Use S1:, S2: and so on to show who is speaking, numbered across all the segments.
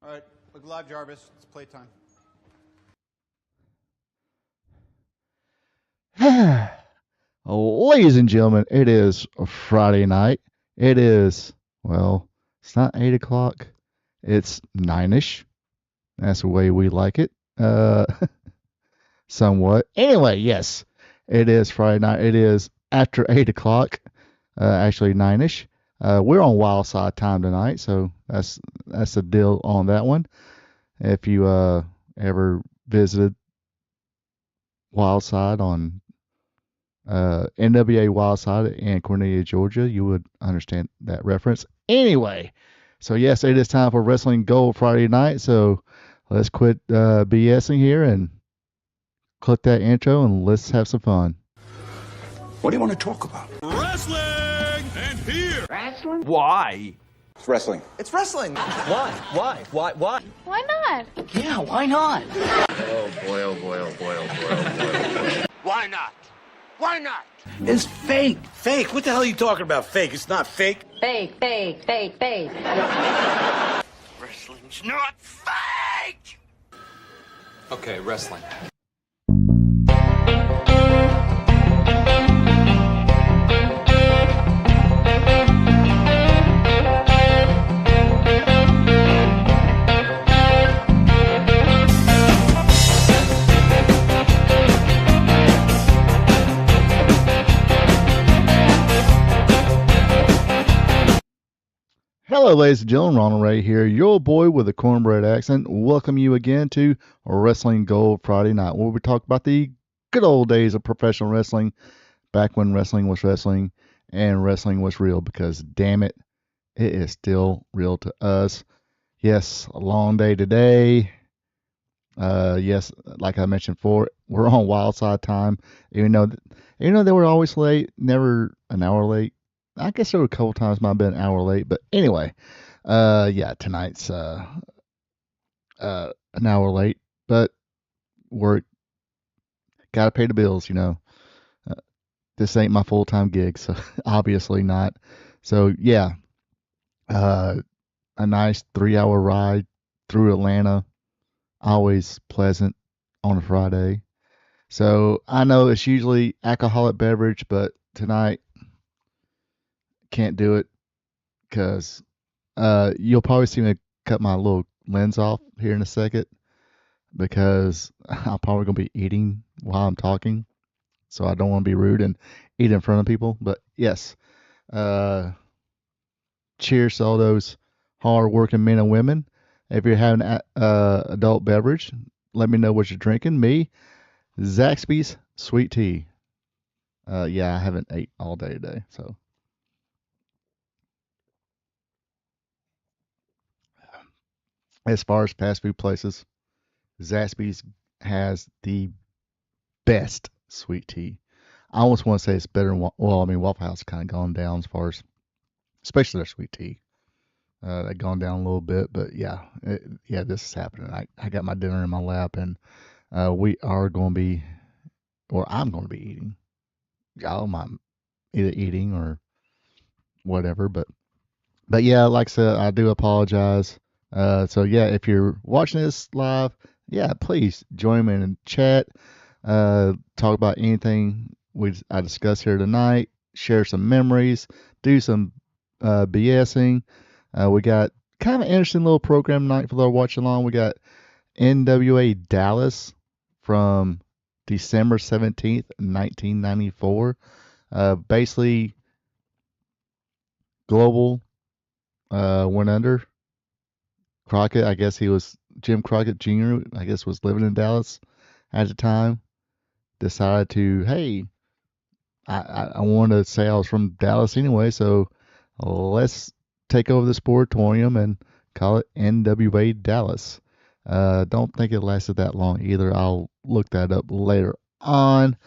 S1: All right, look live, Jarvis. It's playtime.
S2: Ladies and gentlemen, it is a Friday night. It is, well, it's not 8 o'clock. It's 9-ish. That's the way we like it. Somewhat. Anyway, yes, it is Friday night. It is after 8 o'clock, actually 9-ish. We're on Wild Side time tonight, so that's the deal on that one. If you ever visited Wild Side on NWA Wildside in Cornelia, Georgia, you would understand that reference. Anyway, so yes, it is time for Wrestling Gold Friday night. So let's quit BSing here and click that intro and let's have some fun.
S3: What do you want to talk about?
S4: Wrestling! And here!
S5: Wrestling?
S4: Why?
S3: It's wrestling.
S5: It's wrestling.
S4: Why?
S6: Why not?
S5: Yeah, why not?
S3: Oh boy, oh boy, oh boy, oh boy, oh boy.
S4: Why not? Why not?
S5: It's fake.
S7: Fake? What the hell are you talking about? Fake? It's not fake.
S6: Fake.
S4: Wrestling's not fake!
S7: Okay, wrestling.
S2: Hello, ladies and gentlemen. Ronald Ray here, your boy with a cornbread accent. Welcome you again to Wrestling Gold Friday night, where we talk about the good old days of professional wrestling, back when wrestling was wrestling and wrestling was real, because damn it, it is still real to us. Yes, a long day today. Yes, like I mentioned before, we're on Wild Side time. Even though they were always late, never an hour late. I guess there were a couple times might have been an hour late, but anyway, yeah, tonight's an hour late, but work, gotta pay the bills, this ain't my full-time gig, so obviously not. So yeah, a nice 3-hour ride through Atlanta, always pleasant on a Friday. So I know it's usually alcoholic beverage, but tonight can't do it because you'll probably see me cut my little lens off here in a second because I'm probably going to be eating while I'm talking. So I don't want to be rude and eat in front of people. But yes, cheers to all those hard-working men and women. If you're having adult beverage, let me know what you're drinking. Me, Zaxby's sweet tea. Yeah, I haven't ate all day today, so. As far as fast food places, Zaxby's has the best sweet tea. I almost want to say it's better than Waffle House kind of gone down as far as, especially their sweet tea. They've gone down a little bit, but yeah, this is happening. I got my dinner in my lap, and we are going to be, or I'm going to be eating. I'm either eating or whatever, but yeah, like I said, I do apologize. So yeah, if you're watching this live, yeah, please join me in chat. Talk about anything I discuss here tonight. Share some memories. Do some BSing. We got kind of an interesting little program tonight for those watching along. We got NWA Dallas from December 17th, 1994. Basically, Global went under. Crockett, I guess Jim Crockett Jr., I guess was living in Dallas at the time, decided to, hey, I wanted to say I was from Dallas anyway, so let's take over the Sportatorium and call it NWA Dallas. Don't think it lasted that long either. I'll look that up later on,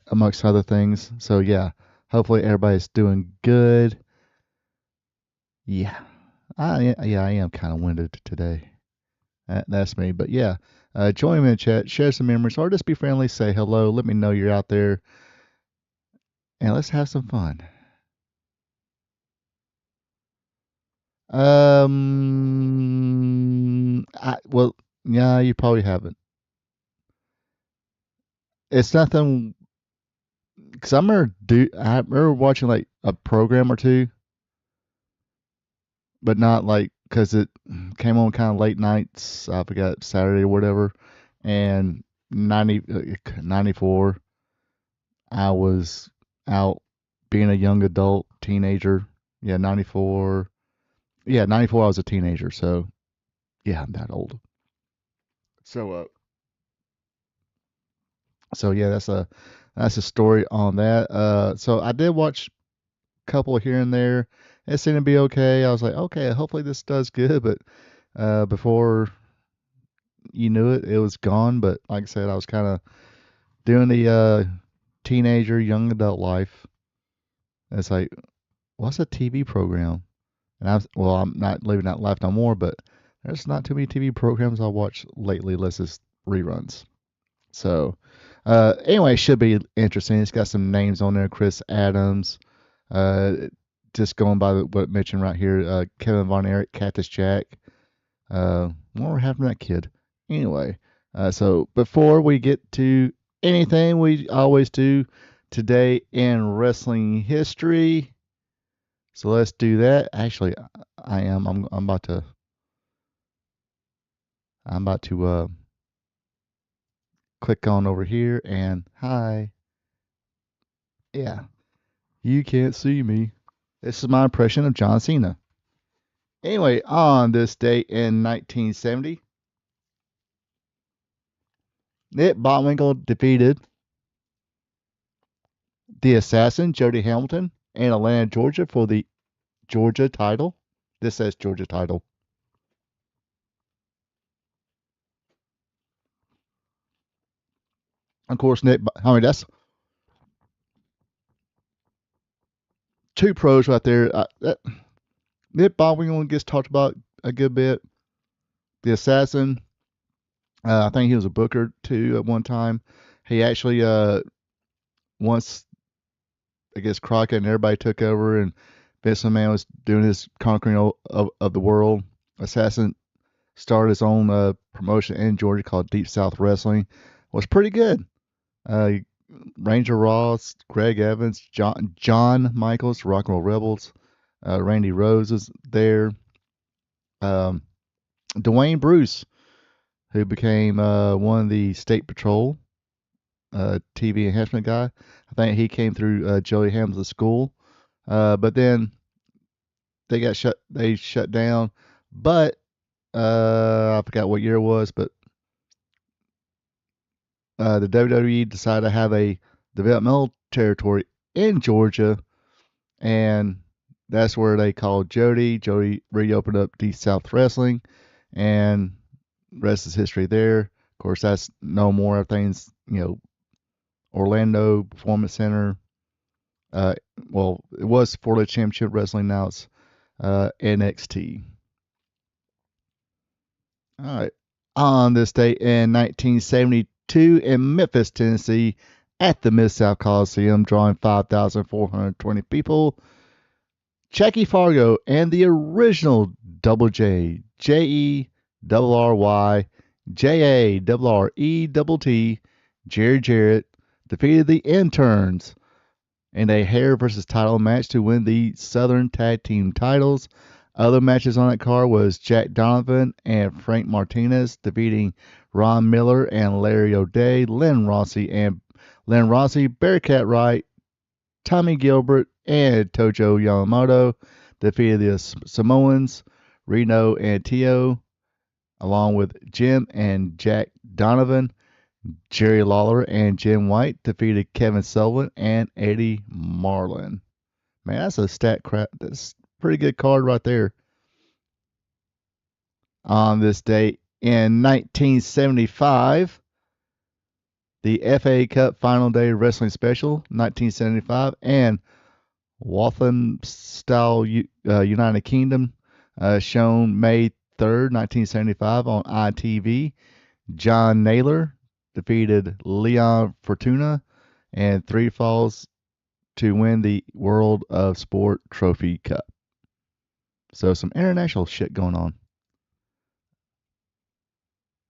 S2: amongst other things. So yeah, hopefully everybody's doing good. Yeah. I am kind of winded today. That's me. But yeah, join me in the chat, share some memories, or just be friendly, say hello, let me know you're out there, and let's have some fun. Well, yeah, you probably haven't. It's nothing because I remember watching like a program or two, but not like because it came on kind of late nights. I forgot Saturday or whatever, and 94. I was out being a young adult, teenager. Yeah, 94. Yeah, 94. I was a teenager, so yeah, I'm that old. So yeah, that's a story on that. So I did watch a couple here and there. It seemed to be okay. I was like, okay, hopefully this does good, but before you knew it, it was gone. But like I said, I was kind of doing the teenager, young adult life. It's like, what's a TV program? And I'm not living that life no more, but there's not too many TV programs I watch lately unless it's reruns. So, anyway, it should be interesting. It's got some names on there. Chris Adams, just going by what I mentioned right here, Kevin Von Erich, Cactus Jack. What we're having that kid. Anyway, so before we get to anything we always do today in wrestling history, so let's do that. Actually, I'm about to click on over here and hi. Yeah, you can't see me. This is my impression of John Cena. Anyway, on this day in 1970, Nick Bockwinkel defeated the Assassin, Jody Hamilton, in Atlanta, Georgia for the Georgia title. This says Georgia title. Of course, that's two pros right there. Nick Bockwinkel gets talked about a good bit. The Assassin, I think he was a booker too at one time. He actually, once I guess Crockett and everybody took over, and Vince McMahon was doing his conquering of the world. Assassin started his own promotion in Georgia called Deep South Wrestling. Was pretty good. Ranger Ross, Greg Evans, John Michaels, Rock and Roll Rebels, Randy Rose is there. Dwayne Bruce, who became one of the State Patrol TV enhancement guy. I think he came through Joey Hamilton's school, but then they shut down. But I forgot what year it was, but the WWE decided to have a developmental territory in Georgia, and that's where they called Jody. Jody reopened up Deep South Wrestling, and rest is history there. Of course, that's no more. Everything's, Orlando Performance Center. Well, it was Florida Championship Wrestling. Now it's NXT. All right. On this day in 1972 in Memphis, Tennessee, at the Mid-South Coliseum, drawing 5,420 people, Jackie Fargo and the original Double J, JERRY, JARRETT, Jerry Jarrett, defeated the Interns in a hair versus title match to win the Southern Tag Team titles. Other matches on that card was Jack Donovan and Frank Martinez defeating Ron Miller and Larry O'Day, Len Rossi, Bearcat Wright, Tommy Gilbert, and Tojo Yamamoto defeated the Samoans, Reno and Tio, along with Jim and Jack Donovan. Jerry Lawler and Jim White defeated Kevin Sullivan and Eddie Marlin. Man, that's a stat crap. That's a pretty good card right there. On this date in 1975, the FA Cup Final Day Wrestling Special, 1975, and Walthamstow United Kingdom, shown May 3rd, 1975 on ITV. John Naylor defeated Leon Fortuna and Three Falls to win the World of Sport Trophy Cup. So some international shit going on.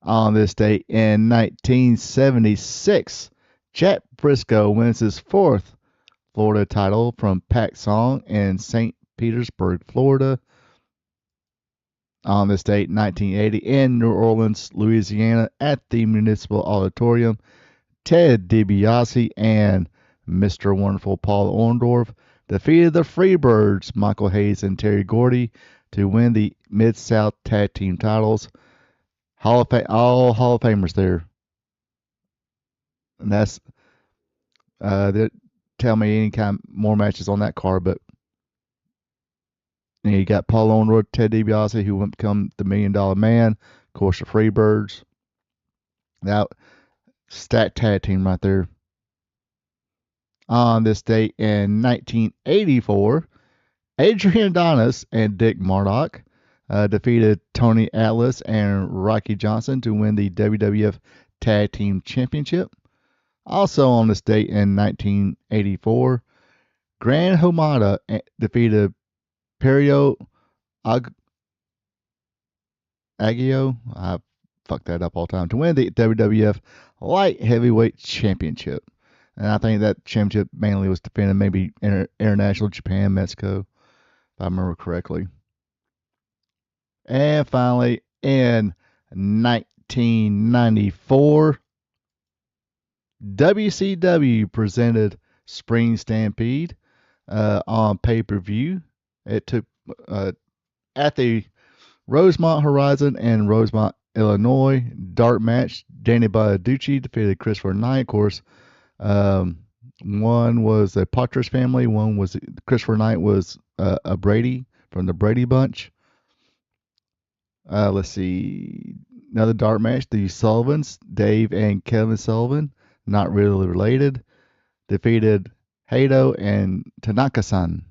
S2: On this date in 1976, Jack Briscoe wins his fourth Florida title from Pak Song in St. Petersburg, Florida. On this date, 1980, in New Orleans, Louisiana, at the Municipal Auditorium, Ted DiBiase and Mr. Wonderful Paul Orndorff defeated the Freebirds, Michael Hayes and Terry Gordy, to win the Mid-South Tag Team titles. All Hall of Famers there. And that's, they tell me any kind more matches on that card, but you got Paul Orndorff, Ted DiBiase, who went become the $1 Million Man. Of course, the Freebirds. That stacked tag team right there. On this date in 1984, Adrian Adonis and Dick Murdoch defeated Tony Atlas and Rocky Johnson to win the WWF Tag Team Championship. Also on this date in 1984, Gran Hamada defeated Perio Aguio, I fuck that up all the time, to win the WWF Light Heavyweight Championship. And I think that championship mainly was defended maybe international, Japan, Mexico, if I remember correctly. And finally, in 1994, WCW presented Spring Stampede on pay-per-view. It took at the Rosemont Horizon in Rosemont, Illinois. Dark match. Danny Bonaducci defeated Christopher Knight. Of course, one was a Partridge Family. One was Christopher Knight was a Brady from the Brady Bunch. Let's see. Another dark match. The Sullivans, Dave and Kevin Sullivan, not really related, defeated Hato and Tanaka-san.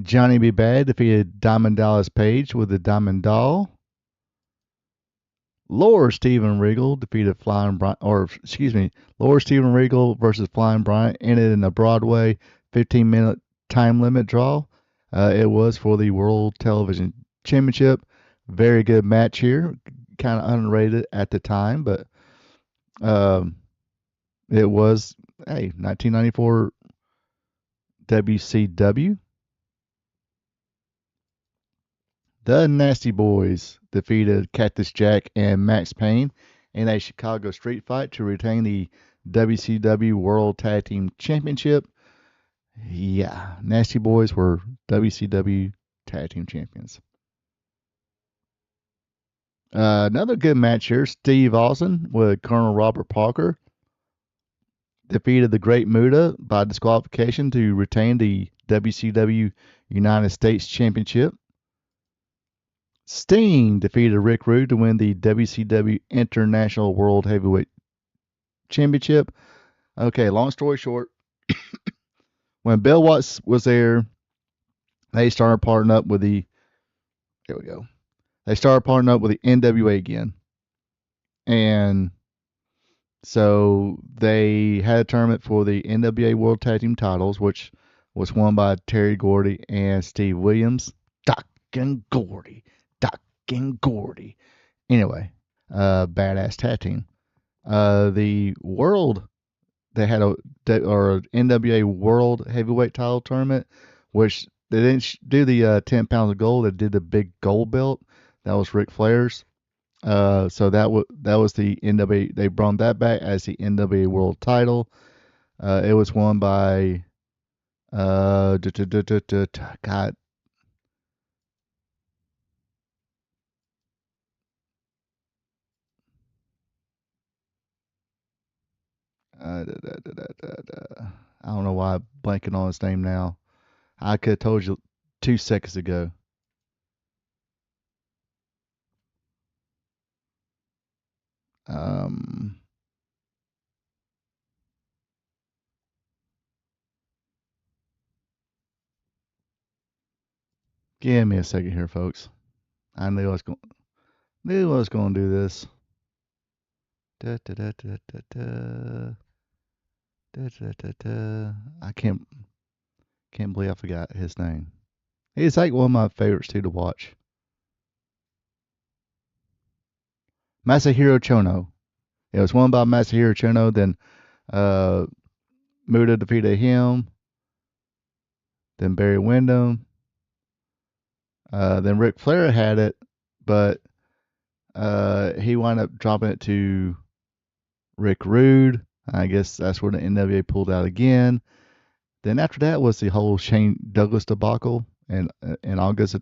S2: Johnny B. Bad defeated Diamond Dallas Page with the Diamond Doll. Lord Steven Regal defeated Lord Steven Regal versus Flying Bryant ended in a Broadway 15-minute time limit draw. It was for the World Television Championship. Very good match here. Kind of unrated at the time, but it was, 1994 WCW. The Nasty Boys defeated Cactus Jack and Max Payne in a Chicago street fight to retain the WCW World Tag Team Championship. Yeah, Nasty Boys were WCW Tag Team Champions. Another good match here. Steve Austin with Colonel Robert Parker defeated the Great Muta by disqualification to retain the WCW United States Championship. Sting defeated Rick Rude to win the WCW International World Heavyweight Championship. Okay, long story short, when Bill Watts was there, they started partnering up with the NWA again. And so they had a tournament for the NWA World Tag Team titles, which was won by Terry Gordy and Steve Williams. Doc and Gordy. Anyway, badass tag team. The world, they had a NWA World Heavyweight title tournament, which they didn't do the 10 pounds of gold. They did the big gold belt. That was Ric Flair's. So that was the NWA. They brought that back as the NWA World title. It was won by God. I don't know why I'm blanking on his name now. I could have told you 2 seconds ago. Give me a second here, folks. I knew I was going to do this. I can't Can't believe I forgot his name. He's like one of my favorites too to watch. Masahiro Chono. It was won by Masahiro Chono. Then Muta defeated him. Then Barry Windham. Then Ric Flair had it, but he wound up dropping it to Rick Rude. I guess that's where the NWA pulled out again. Then after that was the whole Shane Douglas debacle in August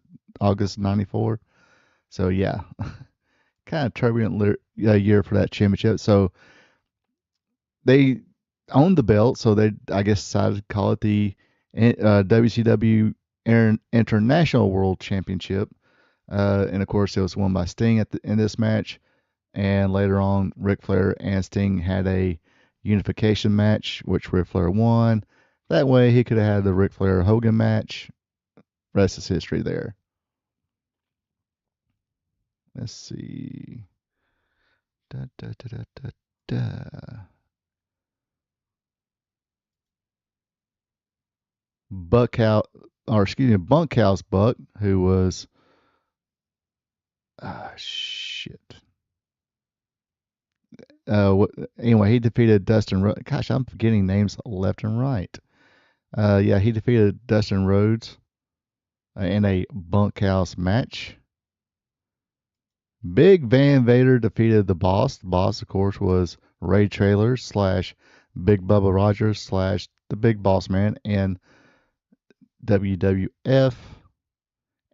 S2: '94. So yeah, kind of turbulent year for that championship. So they owned the belt, so they I guess decided to call it the WCW International World Championship. And of course, it was won by Sting in this match. And later on, Ric Flair and Sting had a unification match, which Ric Flair won. That way, he could have had the Ric Flair Hogan match. Rest is history there. Let's see. Bunkhouse Buck, who was anyway, he defeated Dustin Rhodes. Gosh, I'm forgetting names left and right. Yeah, he defeated Dustin Rhodes in a bunkhouse match. Big Van Vader defeated the Boss. The Boss, of course, was Ray Traylor / Big Bubba Rogers / the Big Boss Man in WWF.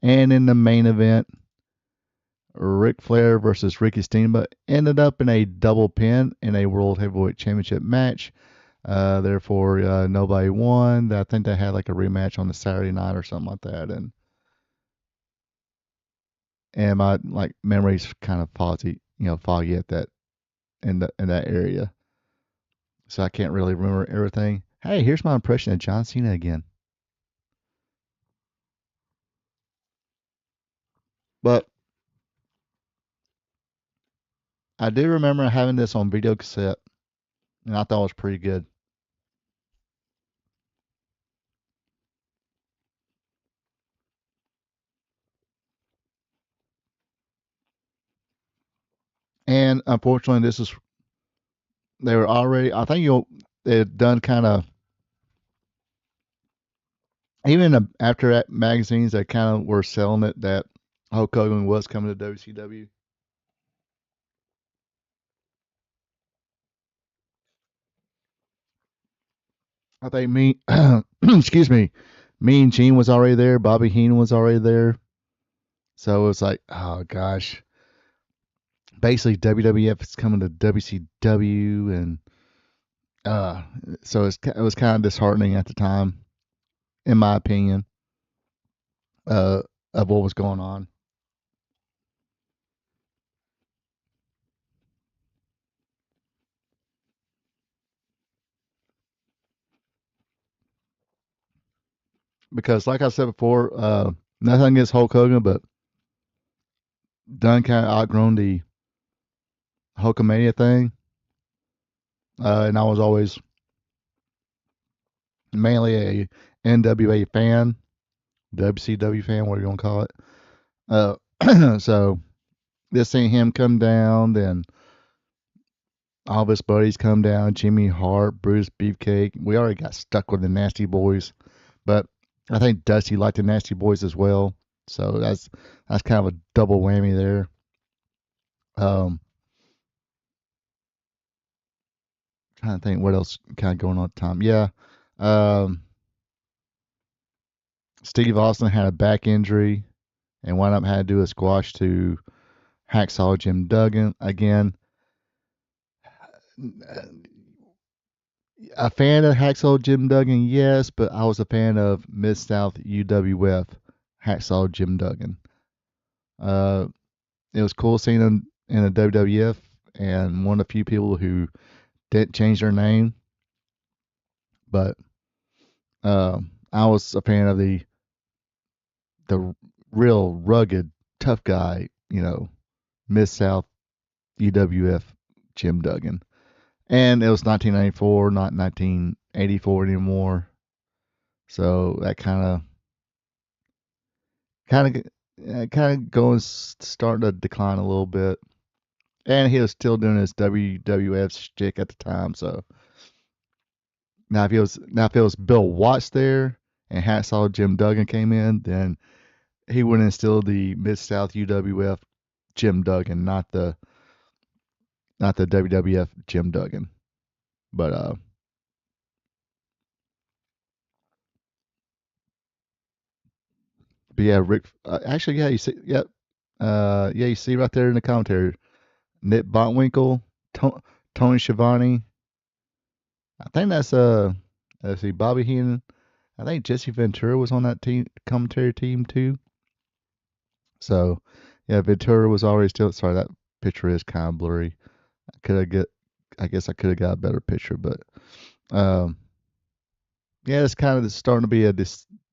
S2: And in the main event, Ric Flair versus Ricky Steamboat ended up in a double pin in a World Heavyweight Championship match. Therefore, nobody won. I think they had like a rematch on the Saturday night or something like that. And my memory's kind of foggy at that in that area. So I can't really remember everything. Hey, here's my impression of John Cena again. But I do remember having this on video cassette, and I thought it was pretty good. And unfortunately, they were already, I think they had done kind of, even after that magazines, they kind of were selling it that Hulk Hogan was coming to WCW. I think excuse me, Mean Gene was already there. Bobby Heenan was already there. So it was like, oh gosh. Basically, WWF is coming to WCW, and so it was kind of disheartening at the time, in my opinion, of what was going on. Because, like I said before, nothing against Hulk Hogan, but done kind of outgrown the Hulkamania thing. And I was always mainly a NWA fan, WCW fan, whatever you want to call it. So just seeing him come down, then all of his buddies come down, Jimmy Hart, Bruce Beefcake. We already got stuck with the Nasty Boys, but I think Dusty liked the Nasty Boys as well. So that's kind of a double whammy there. Trying to think what else kind of going on at the time. Yeah. Steve Austin had a back injury and wound up had to do a squash to Hacksaw Jim Duggan. Again, a fan of Hacksaw Jim Duggan, yes, but I was a fan of Mid-South UWF Hacksaw Jim Duggan. It was cool seeing him in the WWF, and one of the few people who didn't change their name. But I was a fan of the real rugged, tough guy, Mid-South UWF Jim Duggan. And it was 1994, not 1984 anymore. So that kind of going starting to decline a little bit. And he was still doing his WWF shtick at the time. So now if it was Bill Watts there and Hacksaw Jim Duggan came in, then he would instill the Mid South UWF Jim Duggan, not the WWF Jim Duggan. But yeah, Rick. Actually, yeah, you see, yep, yeah, you see right there in the commentary, Nick Botwinkle, Tony Schiavone. I think that's let's see, Bobby Heenan. I think Jesse Ventura was on that team commentary team too. So yeah, Ventura was already still. Sorry, that picture is kind of blurry. I guess I could have got a better picture, but um, yeah, it's kind of starting to be a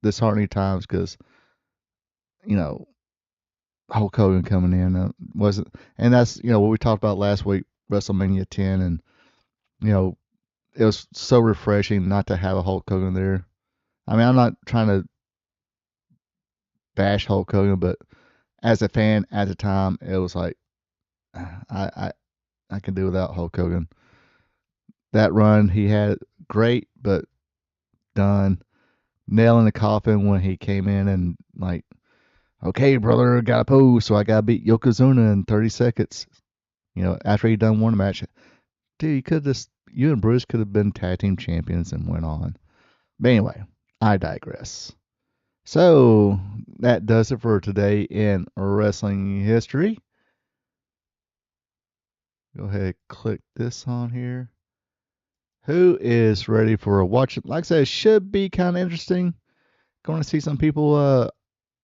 S2: disheartening times because you know Hulk Hogan coming in wasn't, and that's what we talked about last week, WrestleMania 10, and you know it was so refreshing not to have a Hulk Hogan there. I mean, I'm not trying to bash Hulk Hogan, but as a fan at the time, it was like I can do without Hulk Hogan. That run he had great, but done. Nail in the coffin when he came in and like, okay, brother, got a pose, so I got to beat Yokozuna in 30 seconds. After he done won the match, dude, you and Bruce could have been tag team champions and went on. But anyway, I digress. So that does it for today in wrestling history. Go ahead, click this on here. Who is ready for a watch? Like I said, it should be kind of interesting. Going to see some people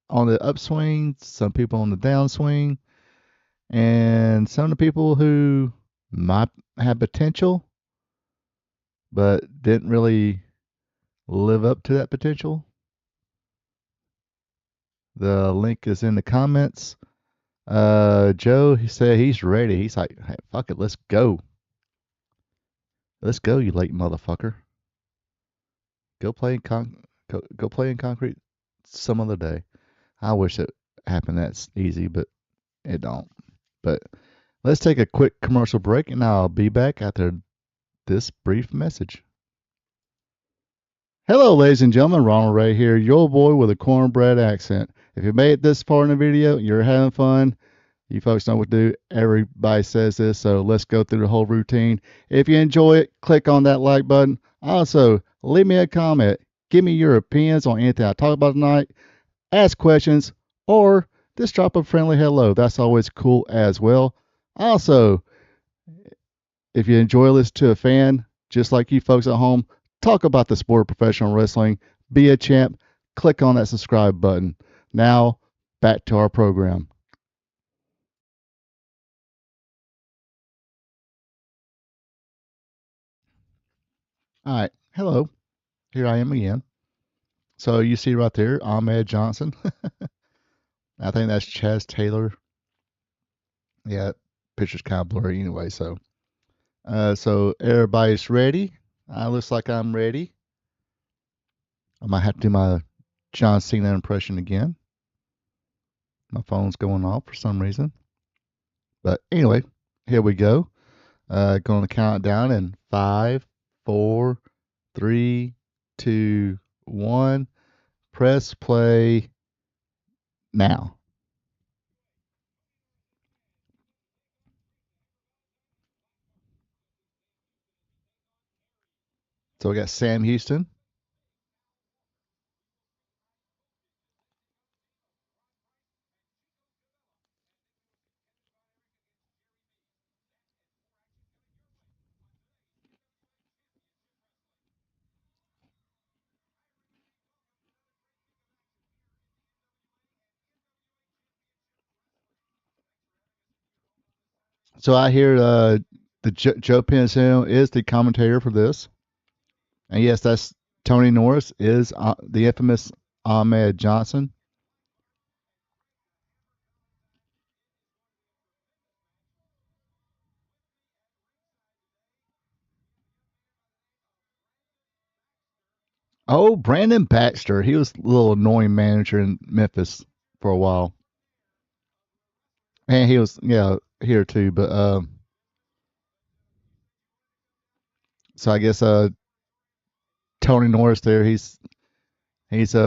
S2: on the upswing, some people on the downswing, and some of the people who might have potential but didn't really live up to that potential. The link is in the comments. Joe, he said he's ready. He's like, hey, fuck it, let's go. Let's go, you late motherfucker. Go play in concrete some other day. I wish it happened that easy, but it don't. But let's take a quick commercial break, and I'll be back after this brief message. Hello, ladies and gentlemen. Ronald Ray here, your boy with a cornbread accent. If you made it this far in the video, you're having fun. You folks know what to do. Everybody says this, so let's go through the whole routine. If you enjoy it, click on that like button. Also, leave me a comment. Give me your opinions on anything I talk about tonight. Ask questions, or just drop a friendly hello. That's always cool as well. Also, if you enjoy listening to a fan, just like you folks at home, talk about the sport of professional wrestling, be a champ, click on that subscribe button. Now, back to our program. All right. Hello. Here I am again. So you see right there, Ahmed Johnson. I think that's Chaz Taylor. Yeah, picture's kind of blurry anyway. So everybody's ready. Looks like I'm ready. I might have to do my John Cena impression again. My phone's going off for some reason. But anyway, here we go. Going to count it down in 5, 4, 3, 2, 1. Press play now. So we got Sam Houston. So I hear the Joe Pensino is the commentator for this. And yes, that's Tony Norris is the infamous Ahmed Johnson. Oh, Brandon Baxter. He was a little annoying manager in Memphis for a while. And he was, here too. But so I guess Tony Norris there, he's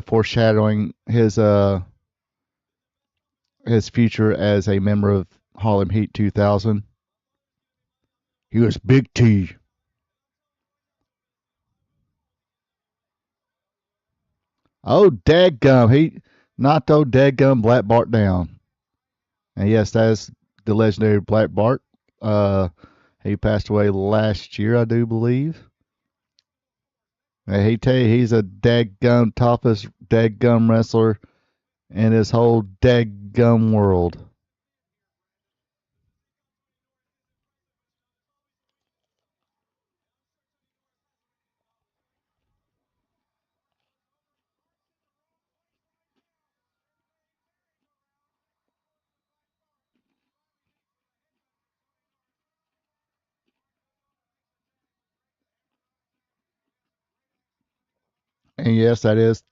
S2: foreshadowing his future as a member of Harlem Heat 2000. He was Big T. Oh, dadgum. He knocked old dadgum Black Bart down. And yes, that is the legendary Black Bart. He passed away last year, I do believe. And he tell you, he's a dadgum toughest dadgum wrestler in his whole dadgum world. And yes, that is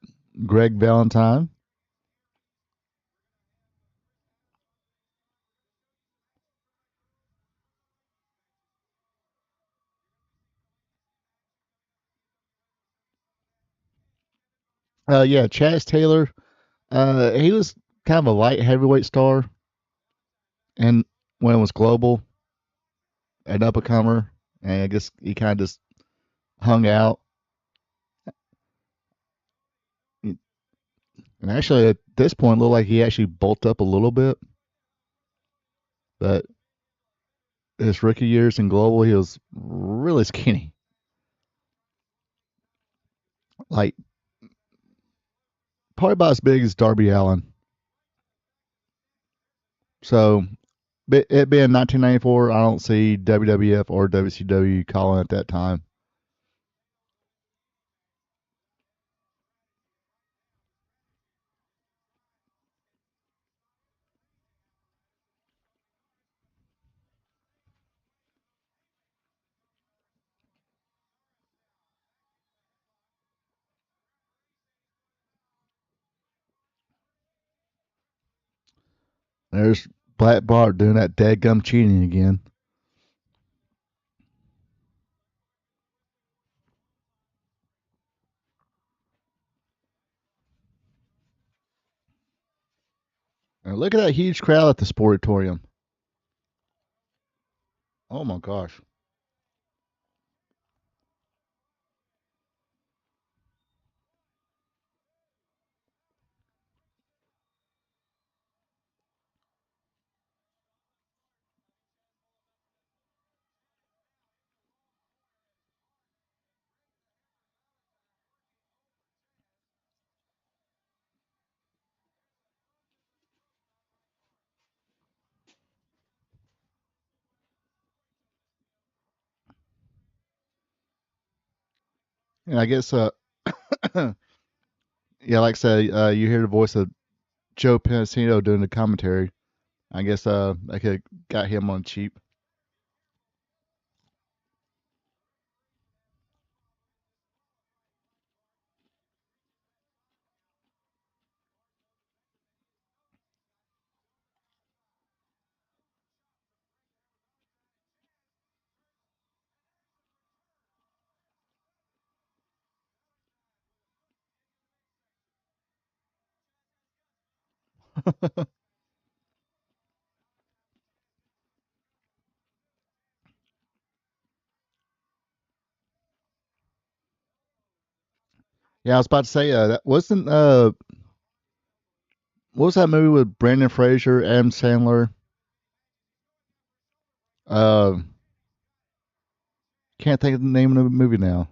S2: Greg Valentine. Yeah, Chaz Taylor. He was kind of a light heavyweight star, and when it was global, an up and comer, and I guess he kind of just hung out. And actually, at this point, it looked like he actually bulked up a little bit. But his rookie years in global, he was really skinny, like probably about as big as Darby Allin. So, it being 1994, I don't see WWF or WCW calling at that time. There's Black Bart doing that dadgum cheating again. And look at that huge crowd at the Sportatorium. Oh my gosh. And I guess, yeah, like I said, you hear the voice of Joe Pensino doing the commentary. I guess I could got him on cheap. Yeah, I was about to say that wasn't what was that movie with Brandon Fraser, Adam Sandler? Uh, can't think of the name of the movie now.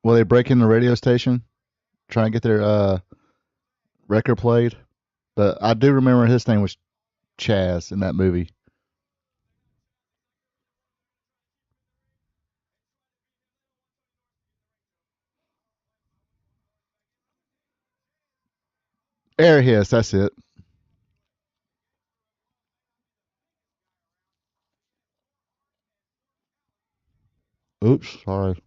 S2: Well, they break in the radio station, trying to get their record played. But I do remember his name was Chaz in that movie. Airheads, that's it. Oops, sorry.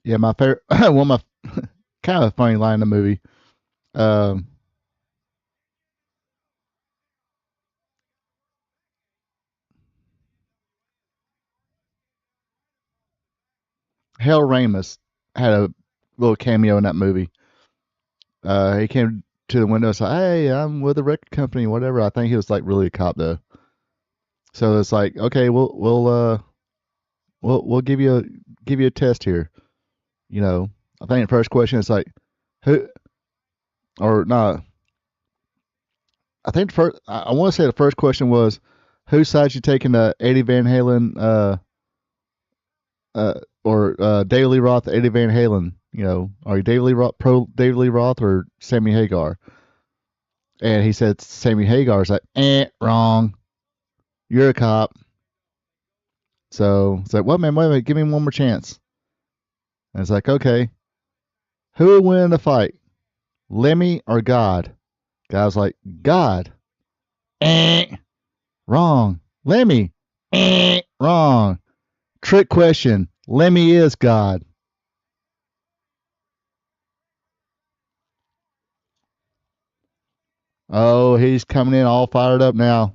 S2: Yeah, my favorite one of my kind of a funny line in the movie. Um, Hal Ramis had a little cameo in that movie. He came to the window and said, "Hey, I'm with a record company, whatever." I think he was like really a cop though. So it's like, okay, we'll give you a test here. You know, I think the first question is like, who or not? I think the first I want to say the first question was, whose side you taking, Eddie Van Halen, or David Lee Roth, Eddie Van Halen? You know, are you David Lee Roth, pro David Lee Roth or Sammy Hagar? And he said Sammy Hagar. Is like, wrong. You're a cop. So it's like, well, man, wait a minute, give me one more chance. And it's like, okay, who will win the fight, Lemmy or God? Guy's like, God. Wrong. Lemmy. Wrong. Trick question. Lemmy is God. Oh, he's coming in all fired up now.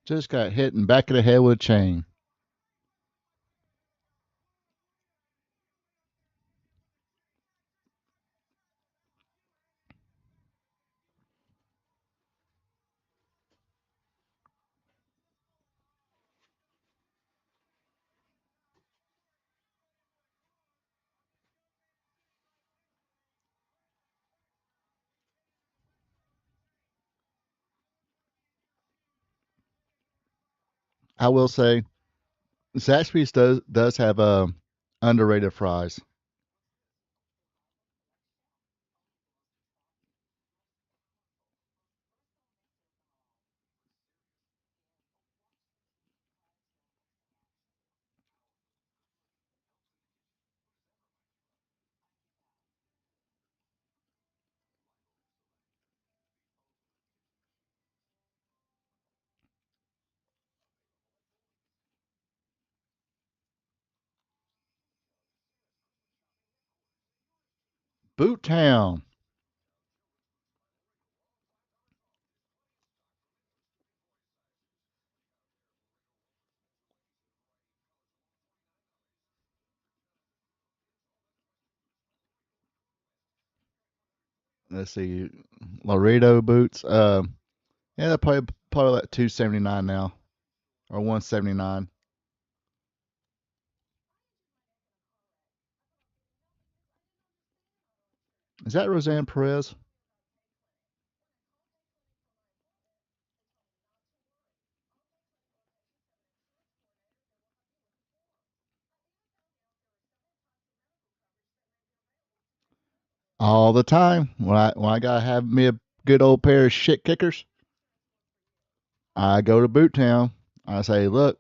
S2: Just got hit in the back of the head with a chain. I will say, Zaxby's does have underrated fries. Boot Town. Let's see, Laredo boots. Yeah, they're probably like 279 now, or 179. Is that Roseanne Perez? All the time. When I gotta have me a good old pair of shit kickers, I go to Boot Town. I say, look,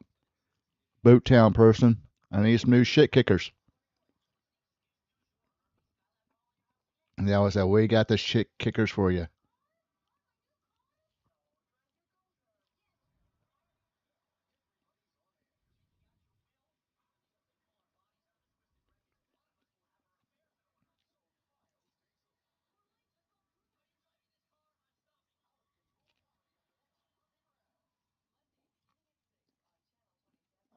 S2: Boot Town person, I need some new shit kickers. And they always say, we got the shit kickers for you.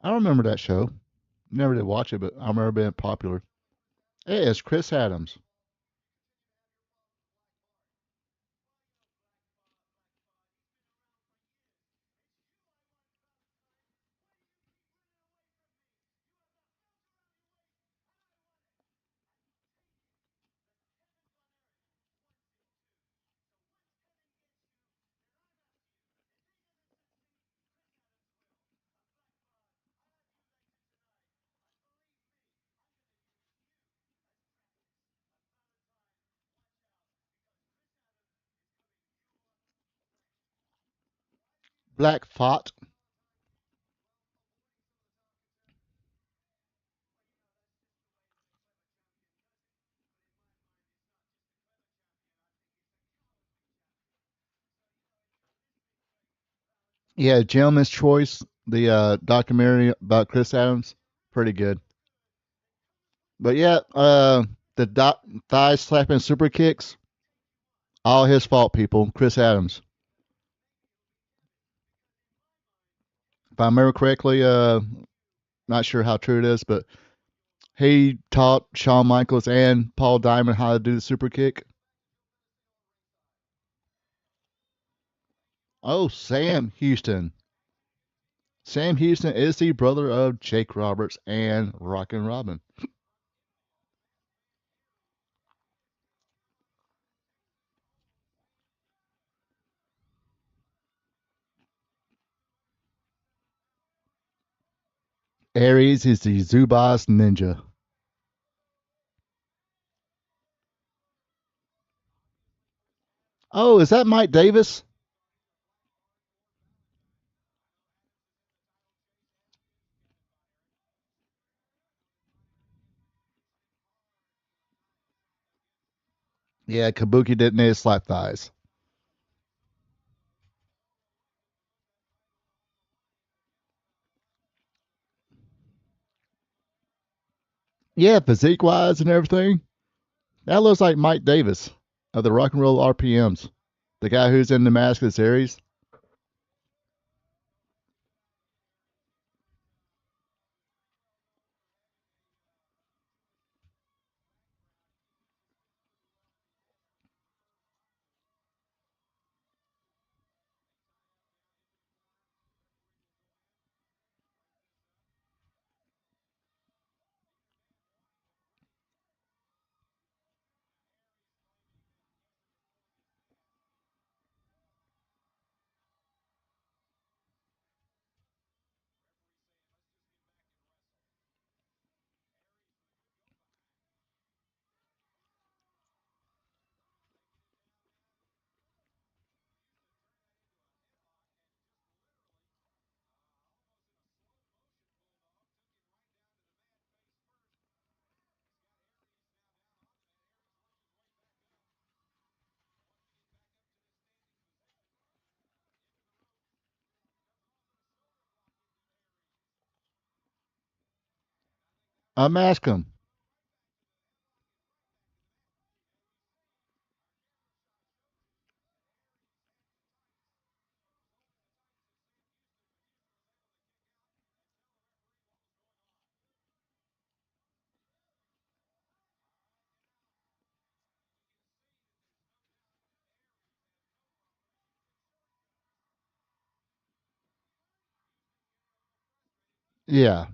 S2: I remember that show. Never did watch it, but I remember being popular. Hey, it's Chris Adams. Black Font. Yeah, Gentleman's Choice, the documentary about Chris Adams, pretty good. But yeah, the thigh slapping super kicks, all his fault, people. Chris Adams. If I remember correctly, not sure how true it is, but he taught Shawn Michaels and Paul Diamond how to do the super kick. Oh, Sam Houston. Sam Houston is the brother of Jake Roberts and Rockin' Robin. Aries is the Zubaz Ninja. Oh, is that Mike Davis? Yeah, Kabuki didn't need to slap thighs. Yeah, physique wise and everything. That looks like Mike Davis of the Rock and Roll RPMs. The guy who's in the Damascus Aries. Unmask him. Yeah.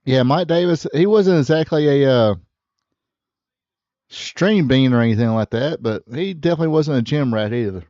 S2: Yeah, Mike Davis, he wasn't exactly a string bean or anything like that, but he definitely wasn't a gym rat either.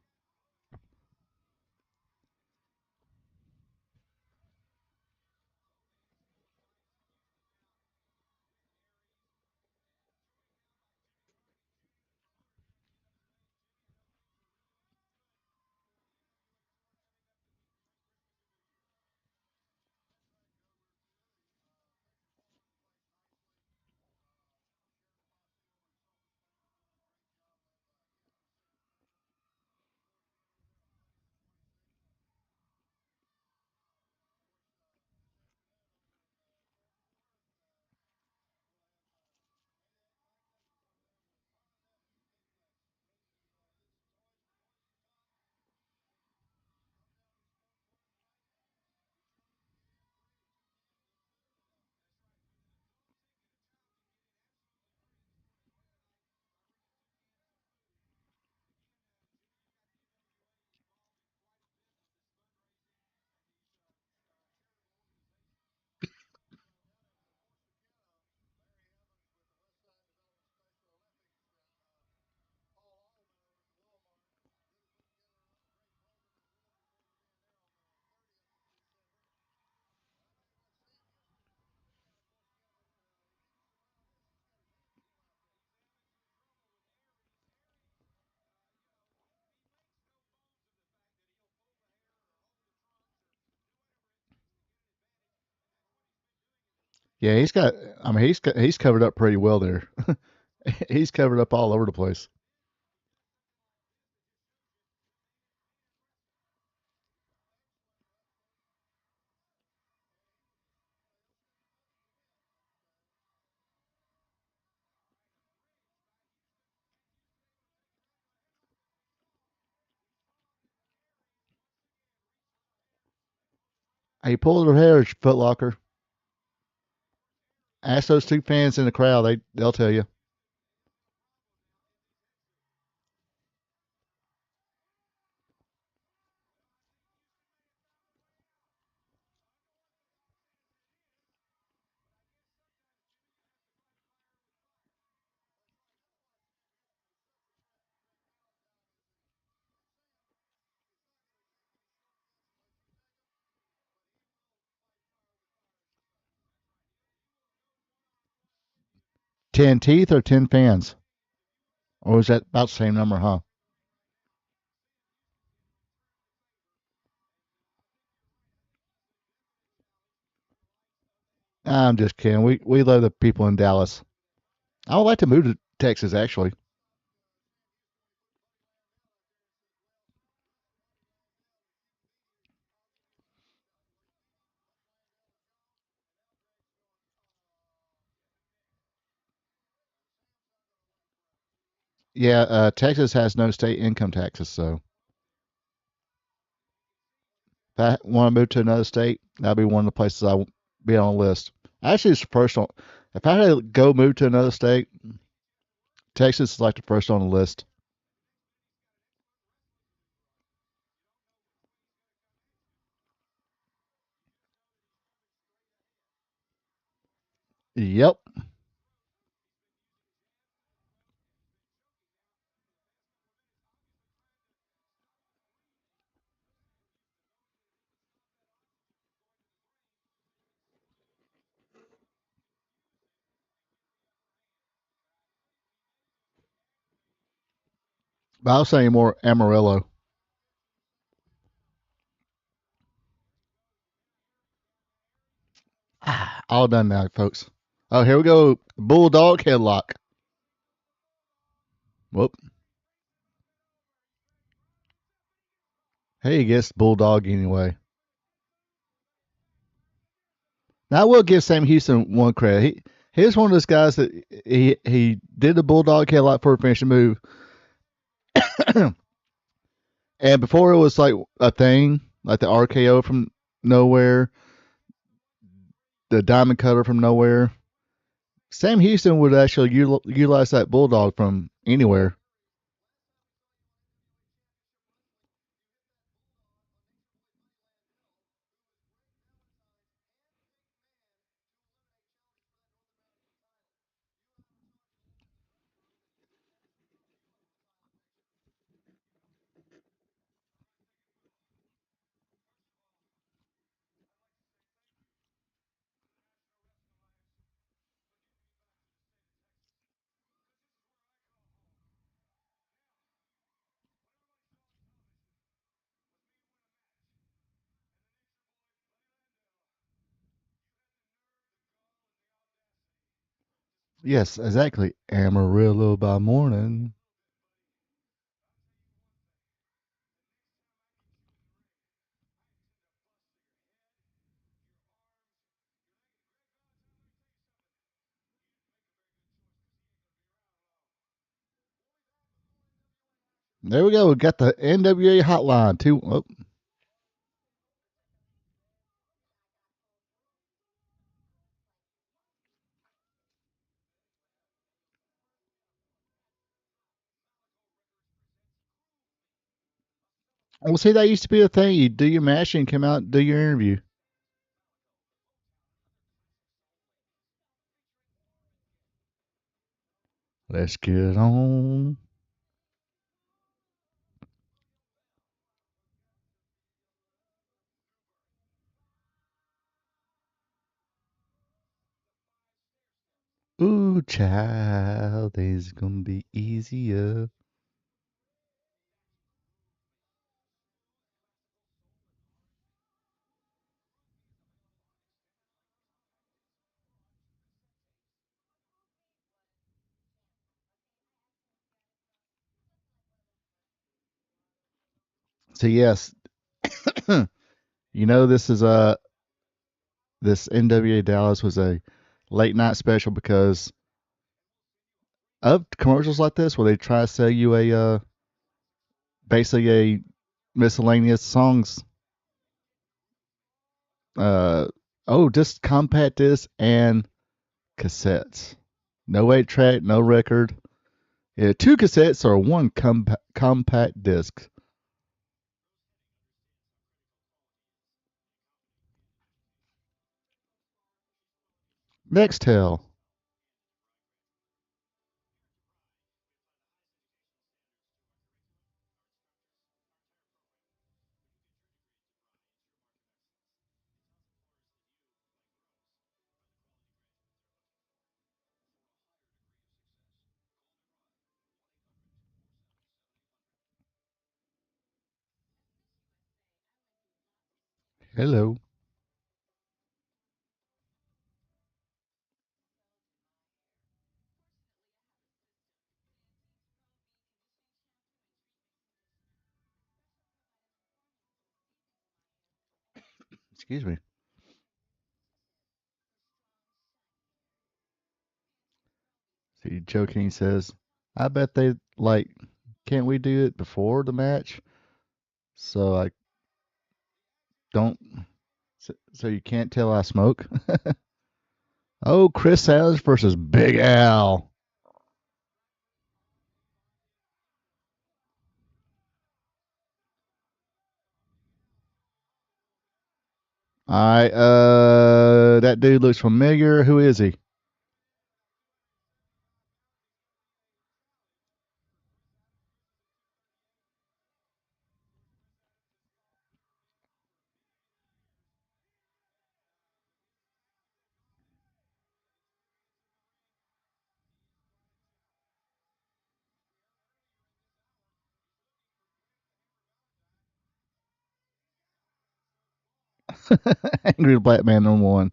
S2: Yeah, he's got. I mean, he's covered up pretty well there. He's covered up all over the place. Hey, pull their hair, Foot Locker. Ask those two fans in the crowd. They'll tell you. Ten teeth or 10 fans, or is that about the same number? Huh? I'm just kidding. We love the people in Dallas. I would like to move to Texas actually. Yeah, Texas has no state income taxes, so if I want to move to another state, that'd be one of the places I would be on the list. Actually, it's personal. If I had to go move to another state, Texas is like the first on the list. Yep. But I was saying more Amarillo. All done now, folks. Oh, here we go. Bulldog headlock. Whoop. Hey, he gets Bulldog anyway. Now, I will give Sam Houston one credit. He's one of those guys that he did the Bulldog headlock for a finishing move. And before it was like a thing, like the RKO from nowhere, the Diamond Cutter from nowhere, Sam Houston would actually utilize that Bulldog from anywhere. Yes, exactly. Amarillo by morning. There we go. We got the NWA hotline too. Oh, well, see, that used to be a thing. You do your match and come out and do your interview. Let's get on. Ooh, child, it's gonna be easier. So yes, this is this NWA Dallas was a late night special because of commercials like this where they try to sell you a basically a miscellaneous songs. Just compact disc and cassettes. No 8-track, no record. Yeah, 2 cassettes or 1 compact disc. Nextel. Hello. Excuse me. See, Joe King says, I bet they can't we do it before the match? So I don't, so you can't tell I smoke? Oh, Chris Savage versus Big Al. All right, that dude looks familiar. Who is he? Angry Black Man #1.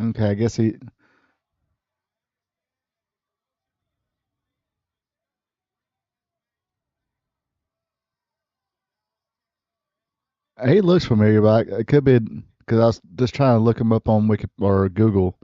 S2: Okay, I guess he looks familiar, but it could be because I was just trying to look him up on Wiki or Google.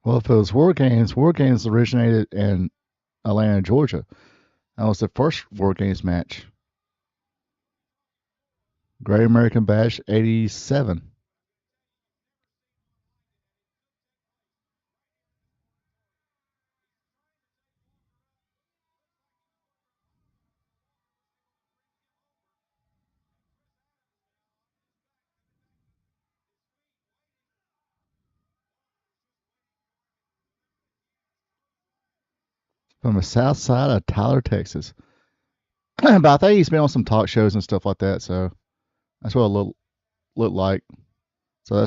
S2: Well, if it was War Games originated in Atlanta, Georgia. That was the first War Games match. Great American Bash '87. From the south side of Tyler, Texas. But I think he's been on some talk shows and stuff like that, so that's what it looked like. So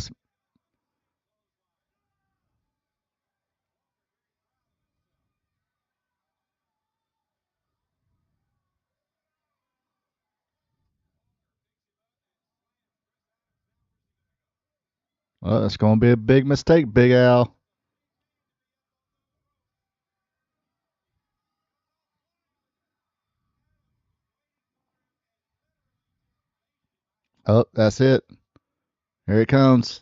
S2: that's going to be a big mistake, Big Al. Oh, that's it. Here it comes.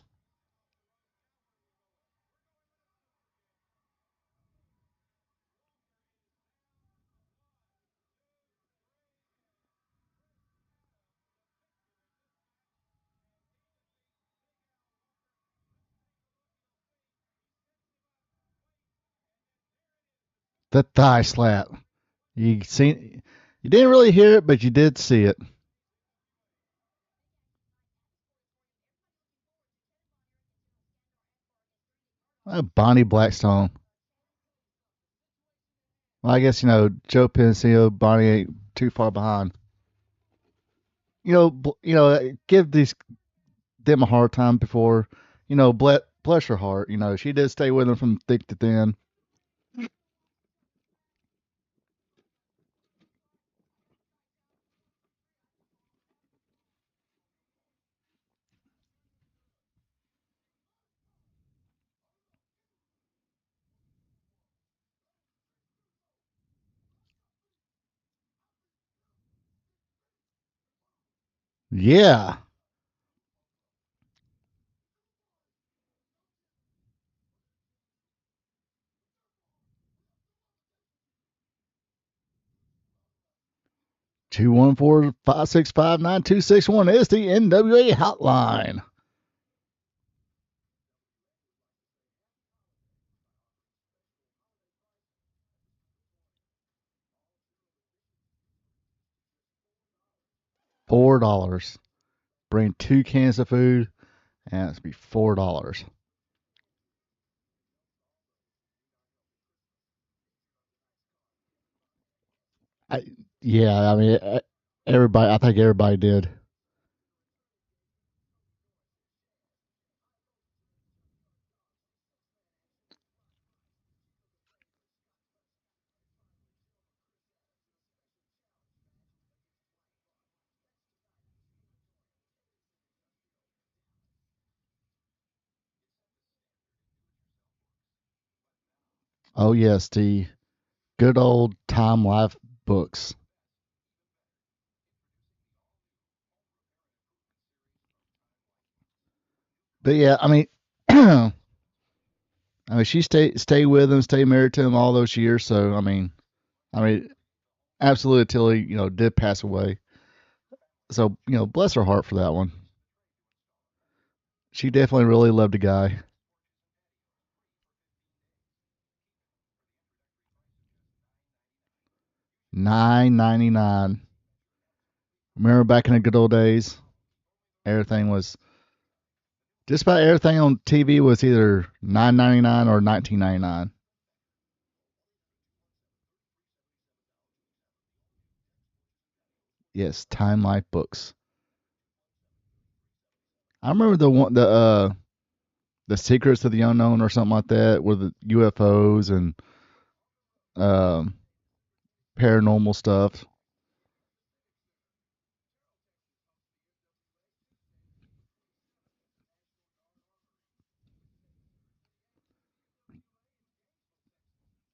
S2: The thigh slap. You didn't really hear it, but you did see it. Bonnie Blackstone. Well, I guess Joe Pencio, Bonnie ain't too far behind. Give them a hard time before. Bless her heart. She did stay with him from thick to thin. Yeah. Two 5659261 is the NWA hotline. $4. Bring 2 cans of food, and it's be $4. Yeah, I mean, everybody. I think everybody did. Oh yes, the good old Time Life books. But yeah, I mean, she stayed with him, stayed married to him all those years. So I mean, absolutely till he did pass away. So bless her heart for that one. She definitely really loved the guy. $9.99. Remember back in the good old days, everything was just about everything on TV was either $9.99 or $19.99. Yes, Time Life books. I remember the Secrets of the Unknown or something like that, with the UFOs and um, paranormal stuff.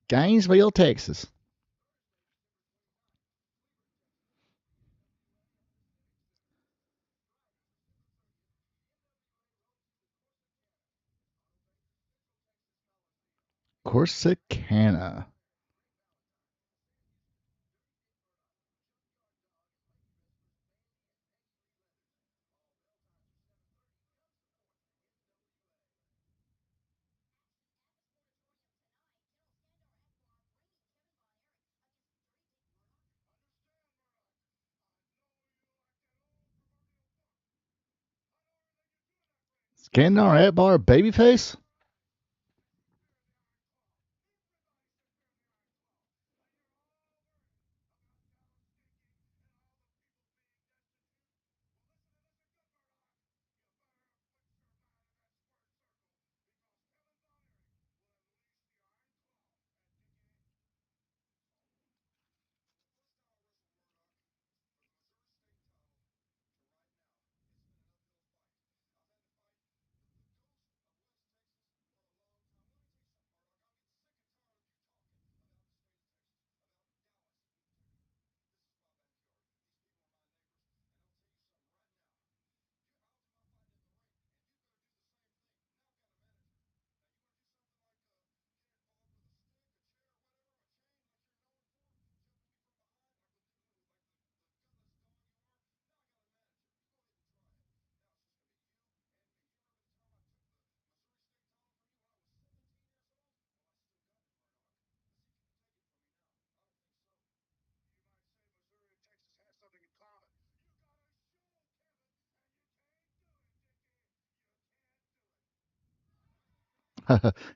S2: Gainesville, Texas. Corsicana. Skandar Atbar Babyface?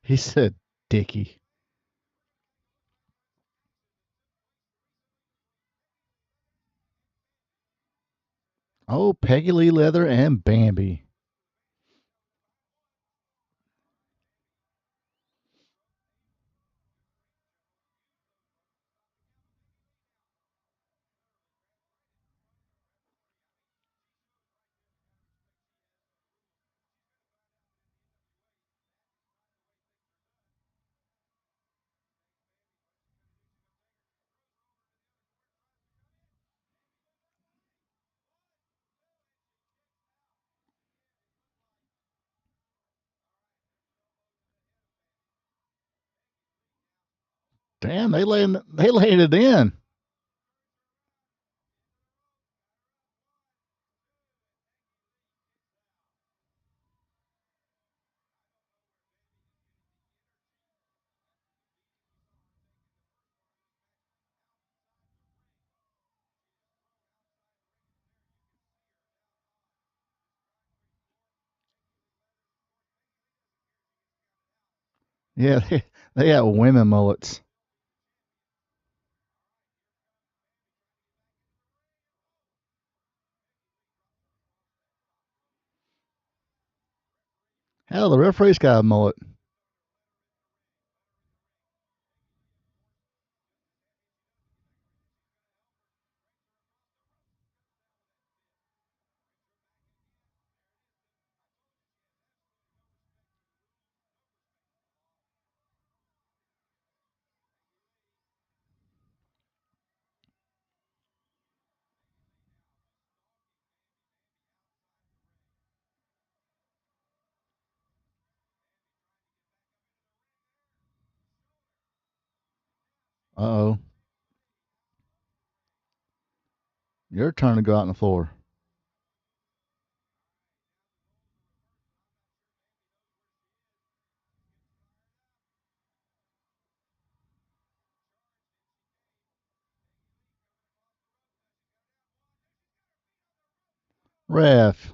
S2: He said Dickie. Oh, Peggy Lee Leather and Bambi. Damn, they laid it in. Yeah, they got women mullets. Hell, the referee's got a mullet. Uh-oh. Your turn to go out on the floor. Ref.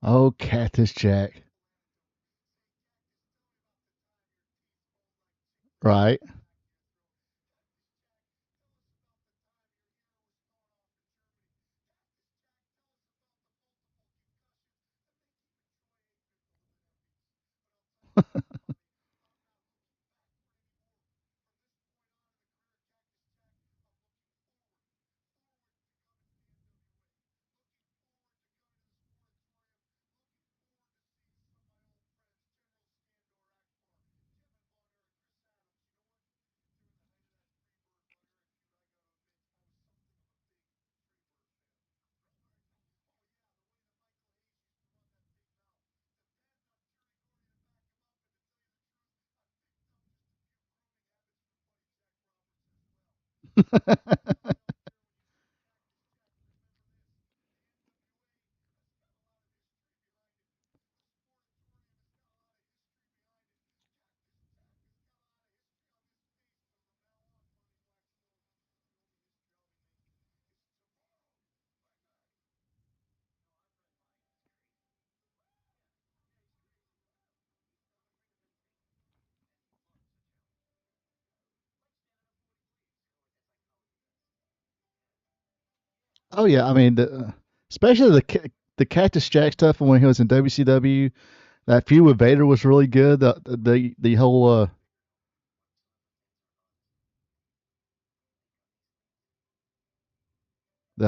S2: Oh, Cactus Jack. Right. Oh yeah, I mean, especially the Cactus Jack stuff when he was in WCW. That feud with Vader was really good. The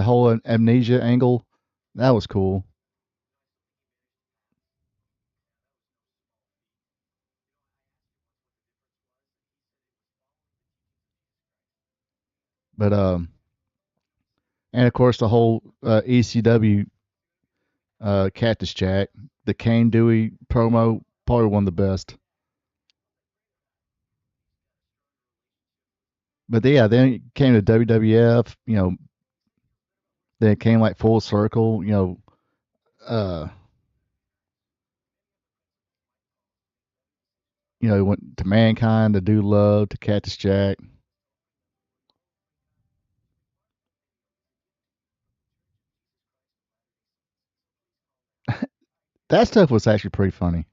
S2: whole amnesia angle, that was cool. But and of course the whole ECW Cactus Jack, the Kane Dewey promo, probably one of the best. But yeah, then it came to WWF. Then it came like full circle. Uh, it went to Mankind, to Do Love, to Cactus Jack. That stuff was actually pretty funny.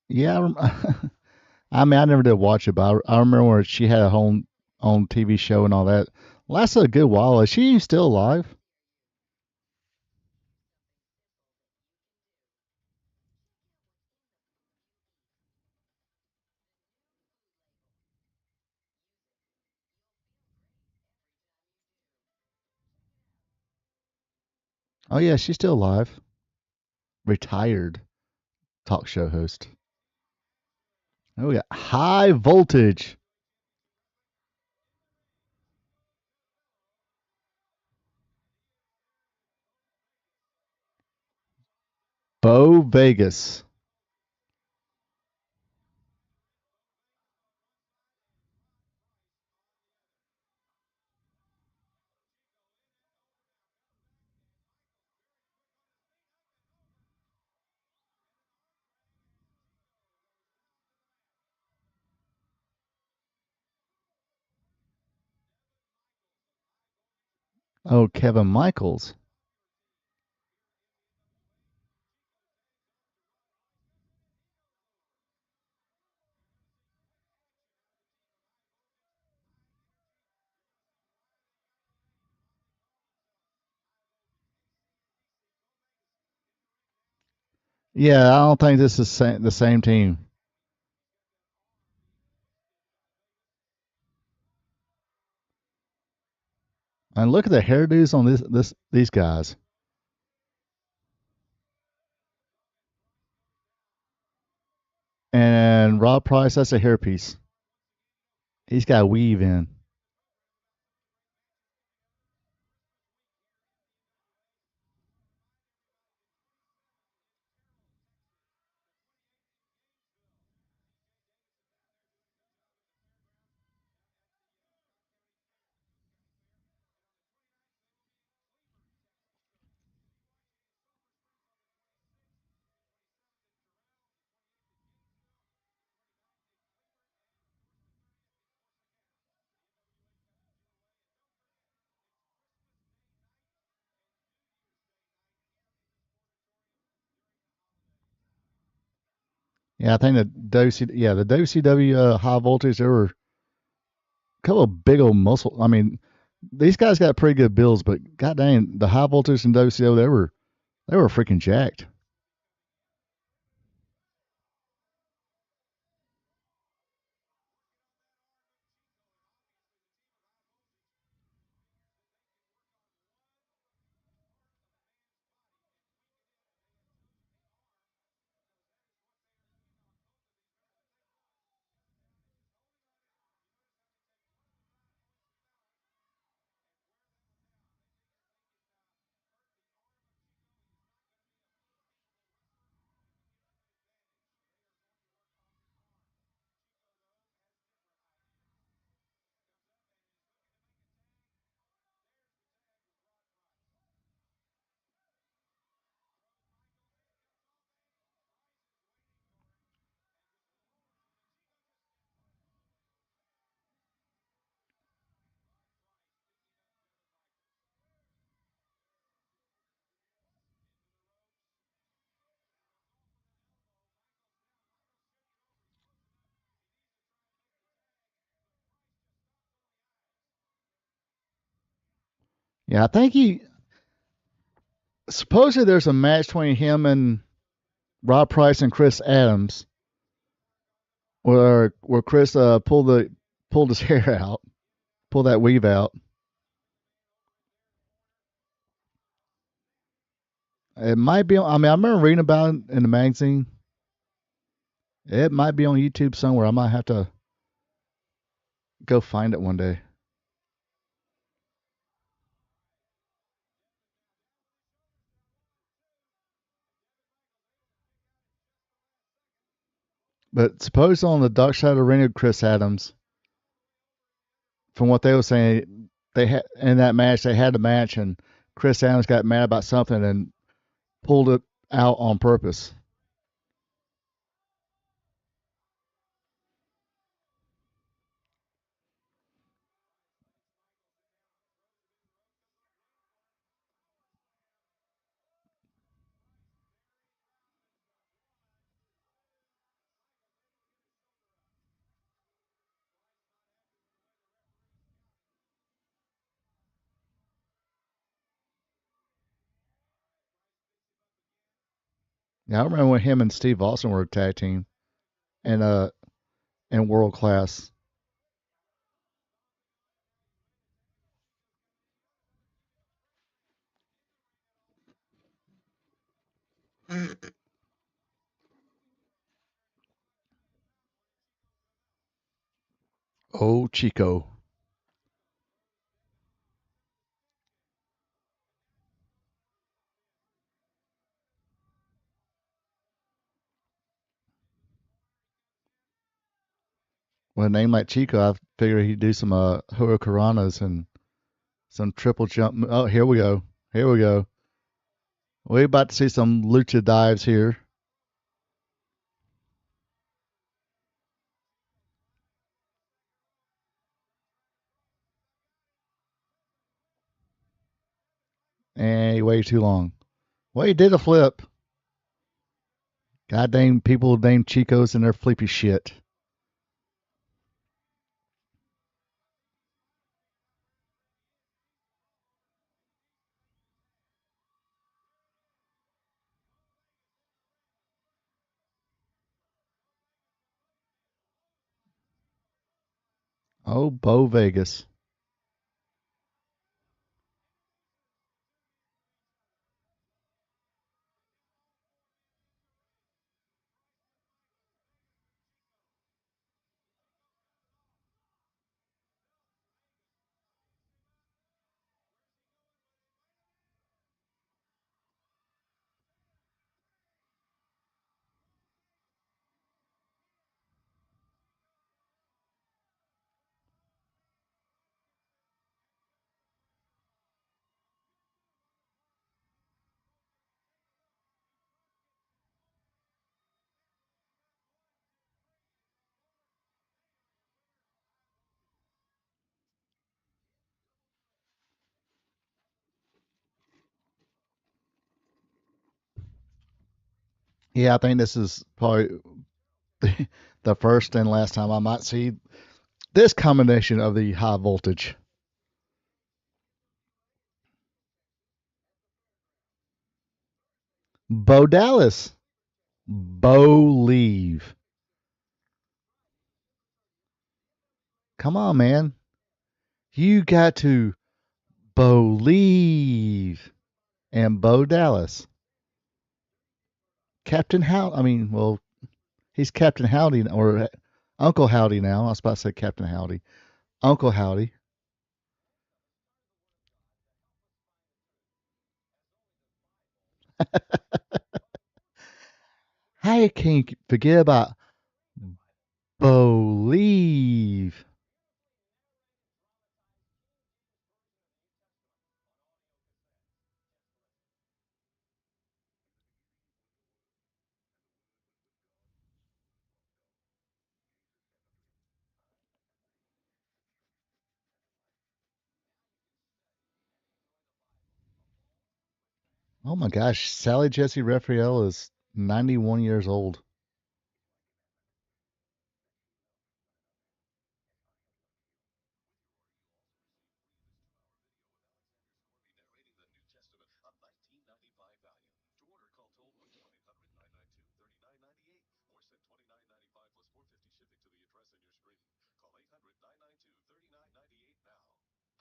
S2: Yeah, I mean, I never did watch it, but I remember when she had a home on TV show and all that. Lasted a good while. Is she still alive? Oh yeah, she's still alive. Retired talk show host. Oh yeah, High Voltage. Bo Vegas. Oh, Kevin Michaels. Yeah, I don't think this is the same team. And look at the hairdos on these guys. And Rob Price, that's a hairpiece. He's got weave in. Yeah, I think the WCW High Voltage, there were a couple of big old muscle. I mean, these guys got pretty good builds, but god dang, the High Voltage and WCW, they were freaking jacked. Yeah, I think he supposedly there's a match between him and Rob Price and Chris Adams, where Chris pulled his hair out, pulled that weave out. It might be. I mean, I remember reading about it in the magazine. It might be on YouTube somewhere. I might have to go find it one day. But suppose on the Dark Side of the Ring of Chris Adams, from what they were saying, they had in that match they had a match and Chris Adams got mad about something and pulled it out on purpose. Yeah, I remember when him and Steve Austin were a tag team and in World Class. Oh, Chico. With a name like Chico, I figured he'd do some hurricanranas and some triple jump. Oh, here we go. Here we go. We're about to see some lucha dives here. And he waited too long. Well, he did a flip. God dang people named Chicos and their flippy shit. Oh, Bo Vegas. Yeah, I think this is probably the first and last time I might see this combination of the high voltage. Bo Dallas. Bo Leave. Come on, man. You got to believe. And Bo Dallas. Captain How I mean, well, he's Captain Howdy or Uncle Howdy now. I was about to say Captain Howdy. Uncle Howdy. How can you forget about believe? Oh my gosh, Sally Jesse Raphael is 91 years old.
S6: Send $29.95 plus $4.50 shipping to the address on your screen. Call 800-992-3998 now.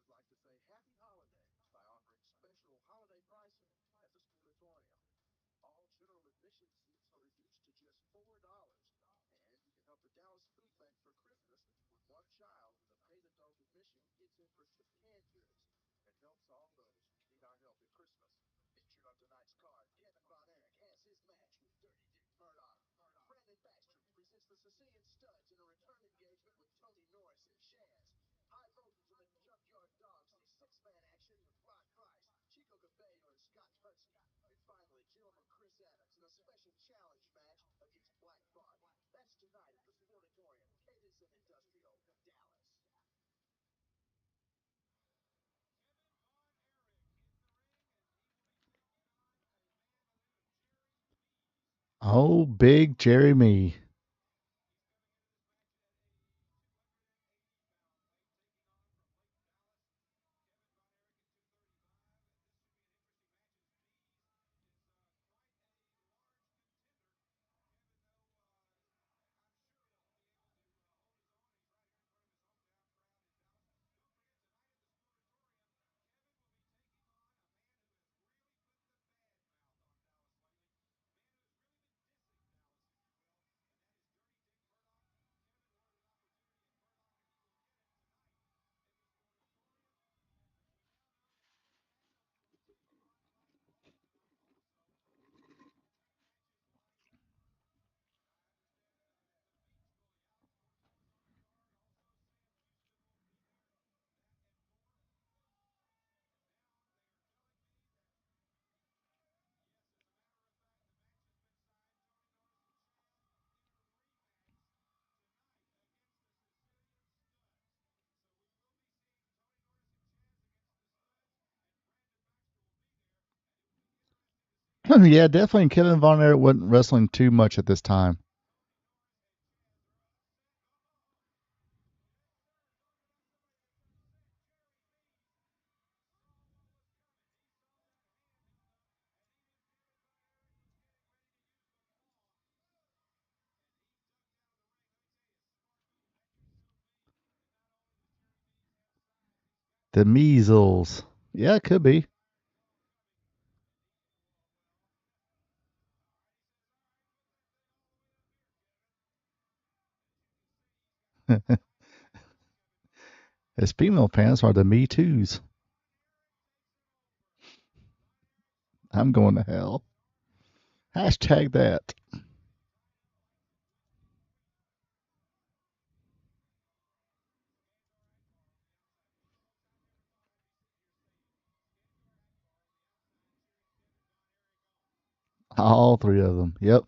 S8: WA would like to say happy holidays by offering special holiday pricing at the Sportatorium. All general admission seats are reduced to just $4. And you can help the Dallas Food Bank for Christmas with one child with a paid adult admission gets in for 2 canned goods and helps all those who need our help at Christmas. Featured on tonight's card, Kevin Von Erich has his match with Dirty Dick Murdoch. Brandon Baxter presents the Sicilian Studs in a return engagement with Tony Norris and Chaz. High Voltage and the Junkyard Dogs see 6-man action with Rod Price, Chico Cabello, and Scott Hudson. And finally, Gentleman Chris Evans in a special challenge match against Black Bart. That's tonight at the Sportatorium, Cadence and Industrial, Dallas.
S2: Oh, big Jeremy. Yeah, definitely Kevin Von Erich wasn't wrestling too much at this time. The measles. Yeah, it could be. His female fans are the Me Too's. I'm going to hell. Hashtag that. All 3 of them. Yep.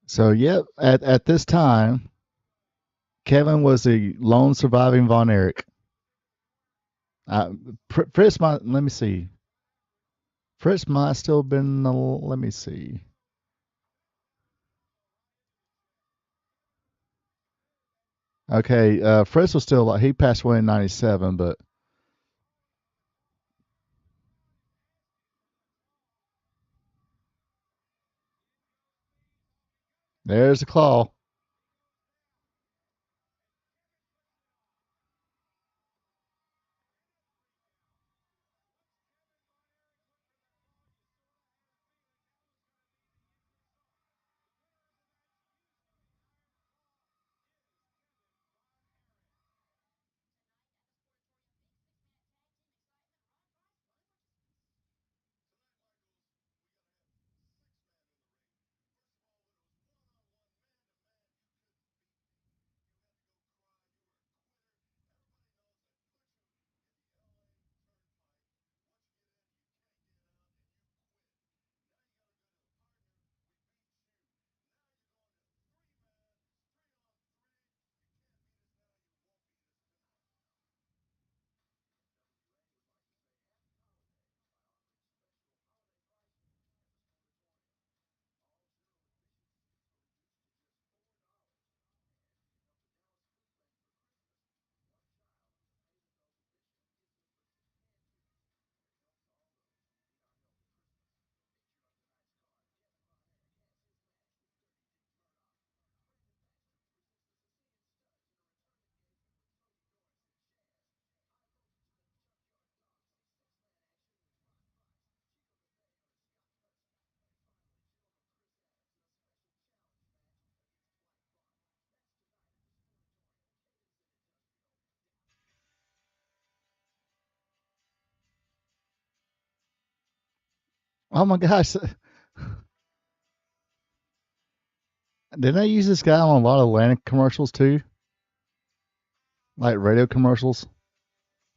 S2: So, yep, at this time, Kevin was the lone surviving Von Erich. Fritz might, let me see. Fritz might still been, let me see. Okay, Fritz was still, he passed away in 97, but there's the claw. Oh my gosh. Didn't they use this guy on a lot of Atlantic commercials too? Like radio commercials?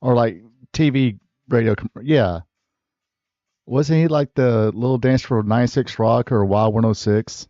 S2: Or like TV radio? Yeah. Wasn't he like the little dance for 96 Rock or Wild 106?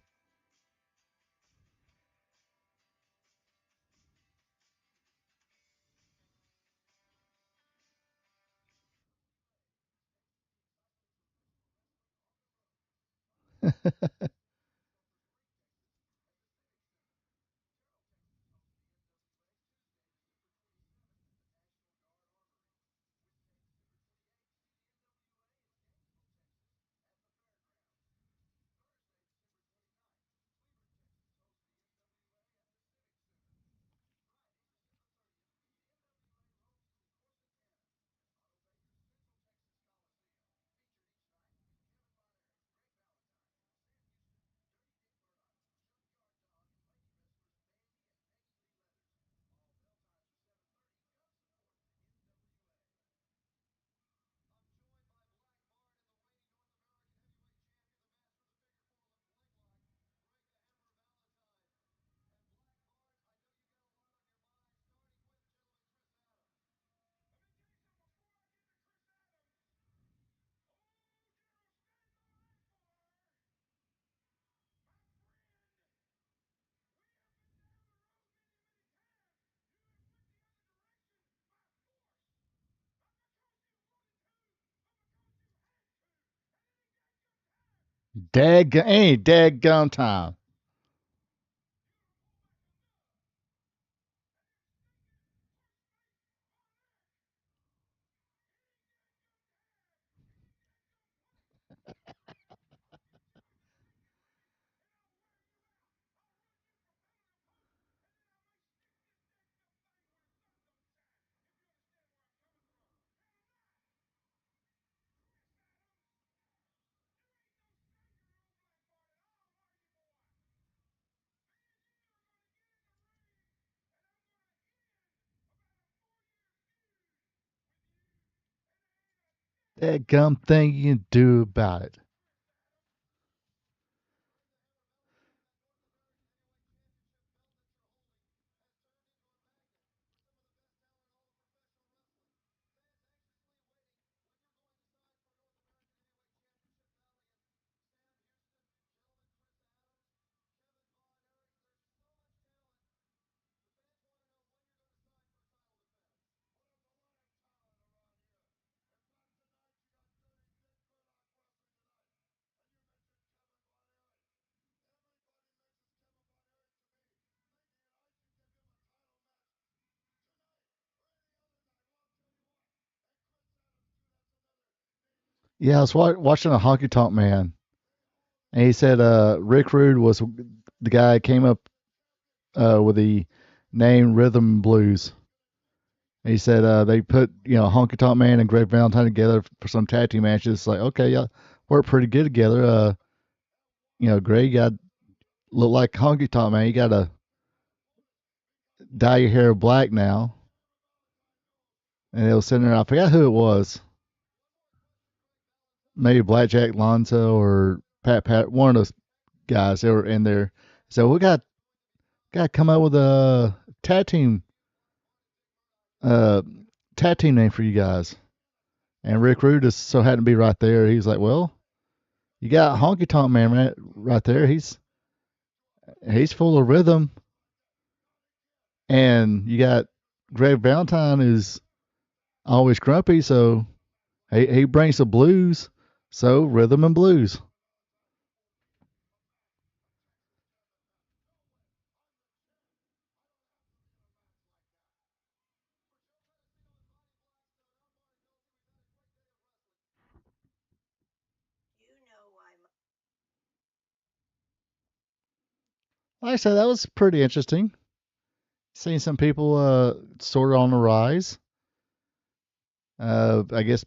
S2: Ain't daggum time. Daggum thing you can do about it. Yeah, I was watching a Honky Tonk Man, and he said Rick Rude was the guy that came up with the name Rhythm and Blues. And he said they put Honky Tonk Man and Greg Valentine together for some tag team matches. It's like, okay, y'all work pretty good together. Greg, you got look like Honky Tonk Man. You got to dye your hair black now. And it was sitting there. I forgot who it was. Maybe Blackjack Lonzo or Pat, one of those guys. They were in there. So we got to come up with a tag team name for you guys. And Rick Rude just so happened to be right there. He's like, well, you got Honky Tonk Man right there. He's full of rhythm. And you got Greg Valentine is always grumpy, so he brings the blues. So rhythm and blues. Like I said, that was pretty interesting. Seeing some people sort of on the rise. I guess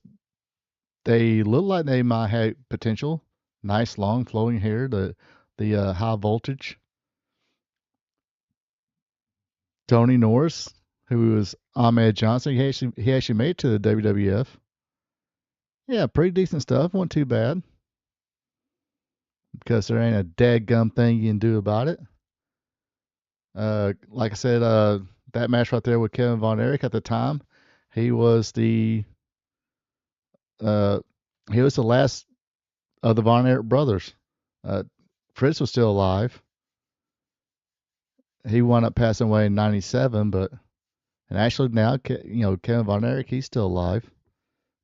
S2: they look like they might have potential. Nice long flowing hair. The high voltage. Tony Norris, who was Ahmed Johnson, he actually made it to the WWF. Yeah, pretty decent stuff. Wasn't too bad. because there ain't a dadgum thing you can do about it. Like I said, that match right there with Kevin Von Erich at the time, he was the last of the Von Erich brothers. Fritz was still alive. He wound up passing away in '97, and actually now, Kevin Von Erich, he's still alive,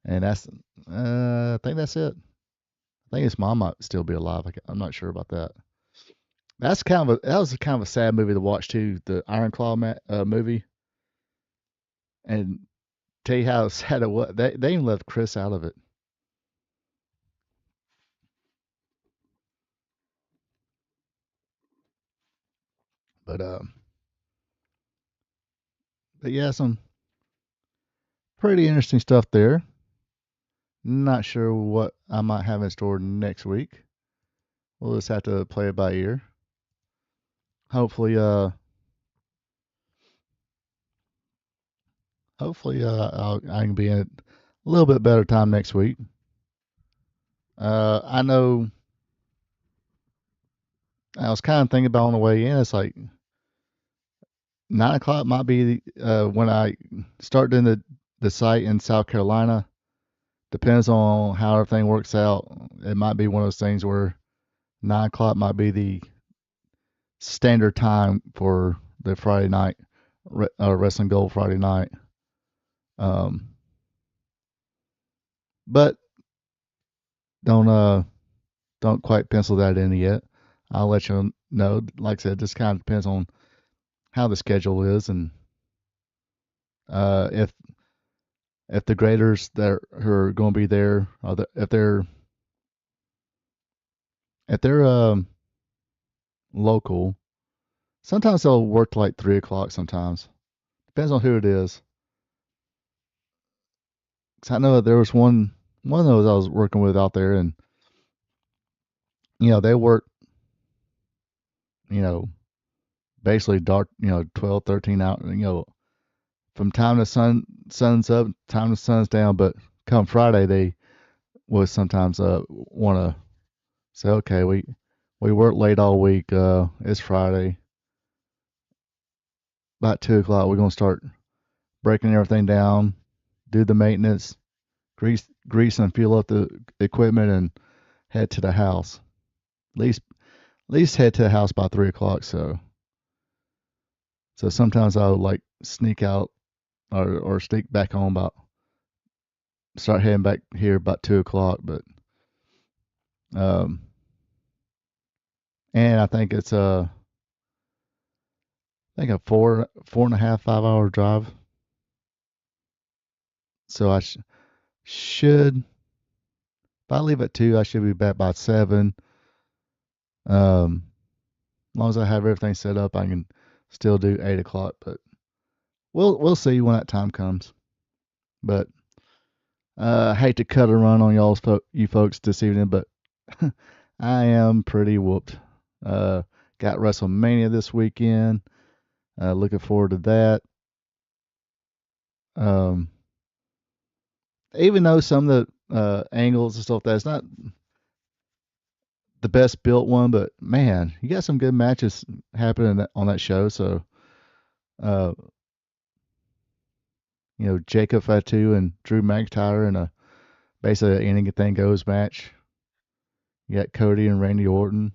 S2: and I think that's it. I think his mom might still be alive. I'm not sure about that. That was kind of a sad movie to watch too, the Iron Claw movie. And tell you how sad it was. They even left Chris out of it. But yeah, some pretty interesting stuff there. Not sure what I might have in store next week. We'll just have to play it by ear. Hopefully, I can be in a little bit better time next week. I know I was kind of thinking about on the way in. It's like 9 o'clock might be when I start doing the site in South Carolina. Depends on how everything works out. It might be one of those things where 9 o'clock might be the standard time for the Friday night Wrestling Gold Friday night. But don't quite pencil that in yet. I'll let you know. Like I said, this kind of depends on how the schedule is, and if the graders who are going to be there, if they're local, sometimes they'll work till like 3 o'clock. Sometimes depends on who it is. 'Cause I know there was one of those I was working with out there, and they work, basically dark, 12, 13 hours, from time the sun's up, time the sun's down. But come Friday, they would sometimes want to say, okay, we worked late all week. It's Friday. About 2 o'clock, we're gonna start breaking everything down, do the maintenance, grease and fuel up the equipment, and head to the house. At least head to the house by 3 o'clock. So sometimes I'll like sneak out or sneak back home start heading back here about 2 o'clock. But and I think it's a 4.5, 5 hour drive. So I should, if I leave at 2, I should be back by 7. As long as I have everything set up, I can still do 8 o'clock. But we'll see when that time comes. But I hate to cut a run on you folks this evening, but I am pretty whooped. Got WrestleMania this weekend. Looking forward to that. Even though some of the angles and stuff, that's not the best built one, but man, you got some good matches happening on that show. So, Jacob Fatu and Drew McIntyre in basically an anything goes match. You got Cody and Randy Orton.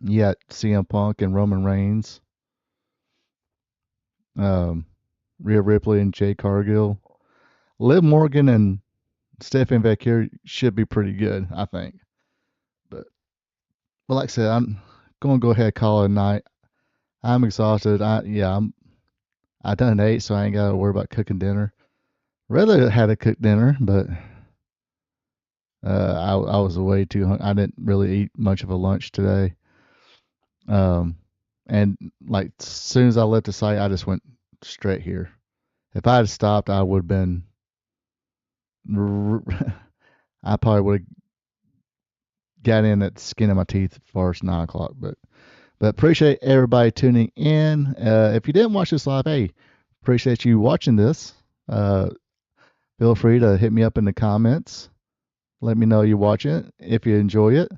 S2: You got CM Punk and Roman Reigns. Rhea Ripley and Jade Cargill. Liv Morgan and Stephanie Vaquer should be pretty good, I think. But like I said, I'm going to go ahead and call it a night. I'm exhausted. I done 8, so I ain't got to worry about cooking dinner. Rather had to cook dinner, but I was way too hungry. I didn't really eat much of a lunch today. And like as soon as I left the site, I just went straight here. If I had stopped, I would have been. I probably would have got in at the skin of my teeth as far as 9 o'clock. But appreciate everybody tuning in. If you didn't watch this live, hey, appreciate you watching this. Feel free to hit me up in the comments. Let me know you're watching it, if you enjoy it,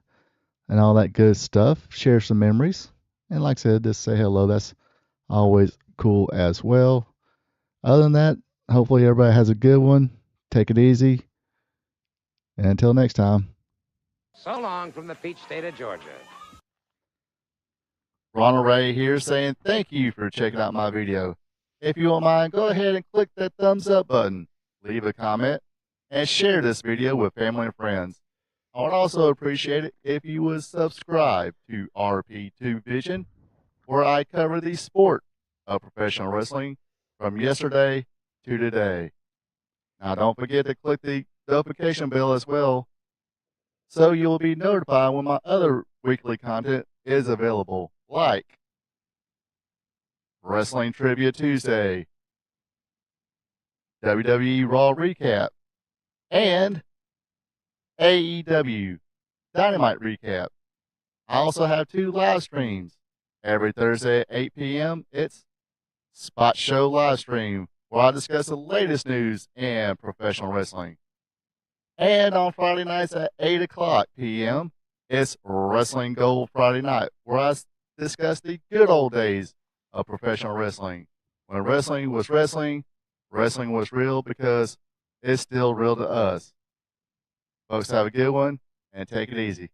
S2: and all that good stuff. Share some memories. And like I said, just say hello. That's always cool as well. Other than that, hopefully everybody has a good one. Take it easy. And until next time.
S9: So long from the peach state of Georgia.
S2: Ronald Ray here saying thank you for checking out my video. If you don't mind, go ahead and click that thumbs up button, leave a comment, and share this video with family and friends. I would also appreciate it if you would subscribe to RP2 Vision, where I cover the sport of professional wrestling from yesterday to today. Now don't forget to click the notification bell as well, so you'll be notified when my other weekly content is available, like Wrestling Trivia Tuesday, WWE Raw Recap, and AEW Dynamite Recap. I also have 2 live streams. Every Thursday at 8 p.m., it's Spot Show live stream, where I discuss the latest news in professional wrestling. And on Friday nights at 8 o'clock p.m., it's Wrestling Gold Friday Night, where I discuss the good old days of professional wrestling. When wrestling was wrestling, wrestling was real because it's still real to us. Folks, have a good one and take it easy.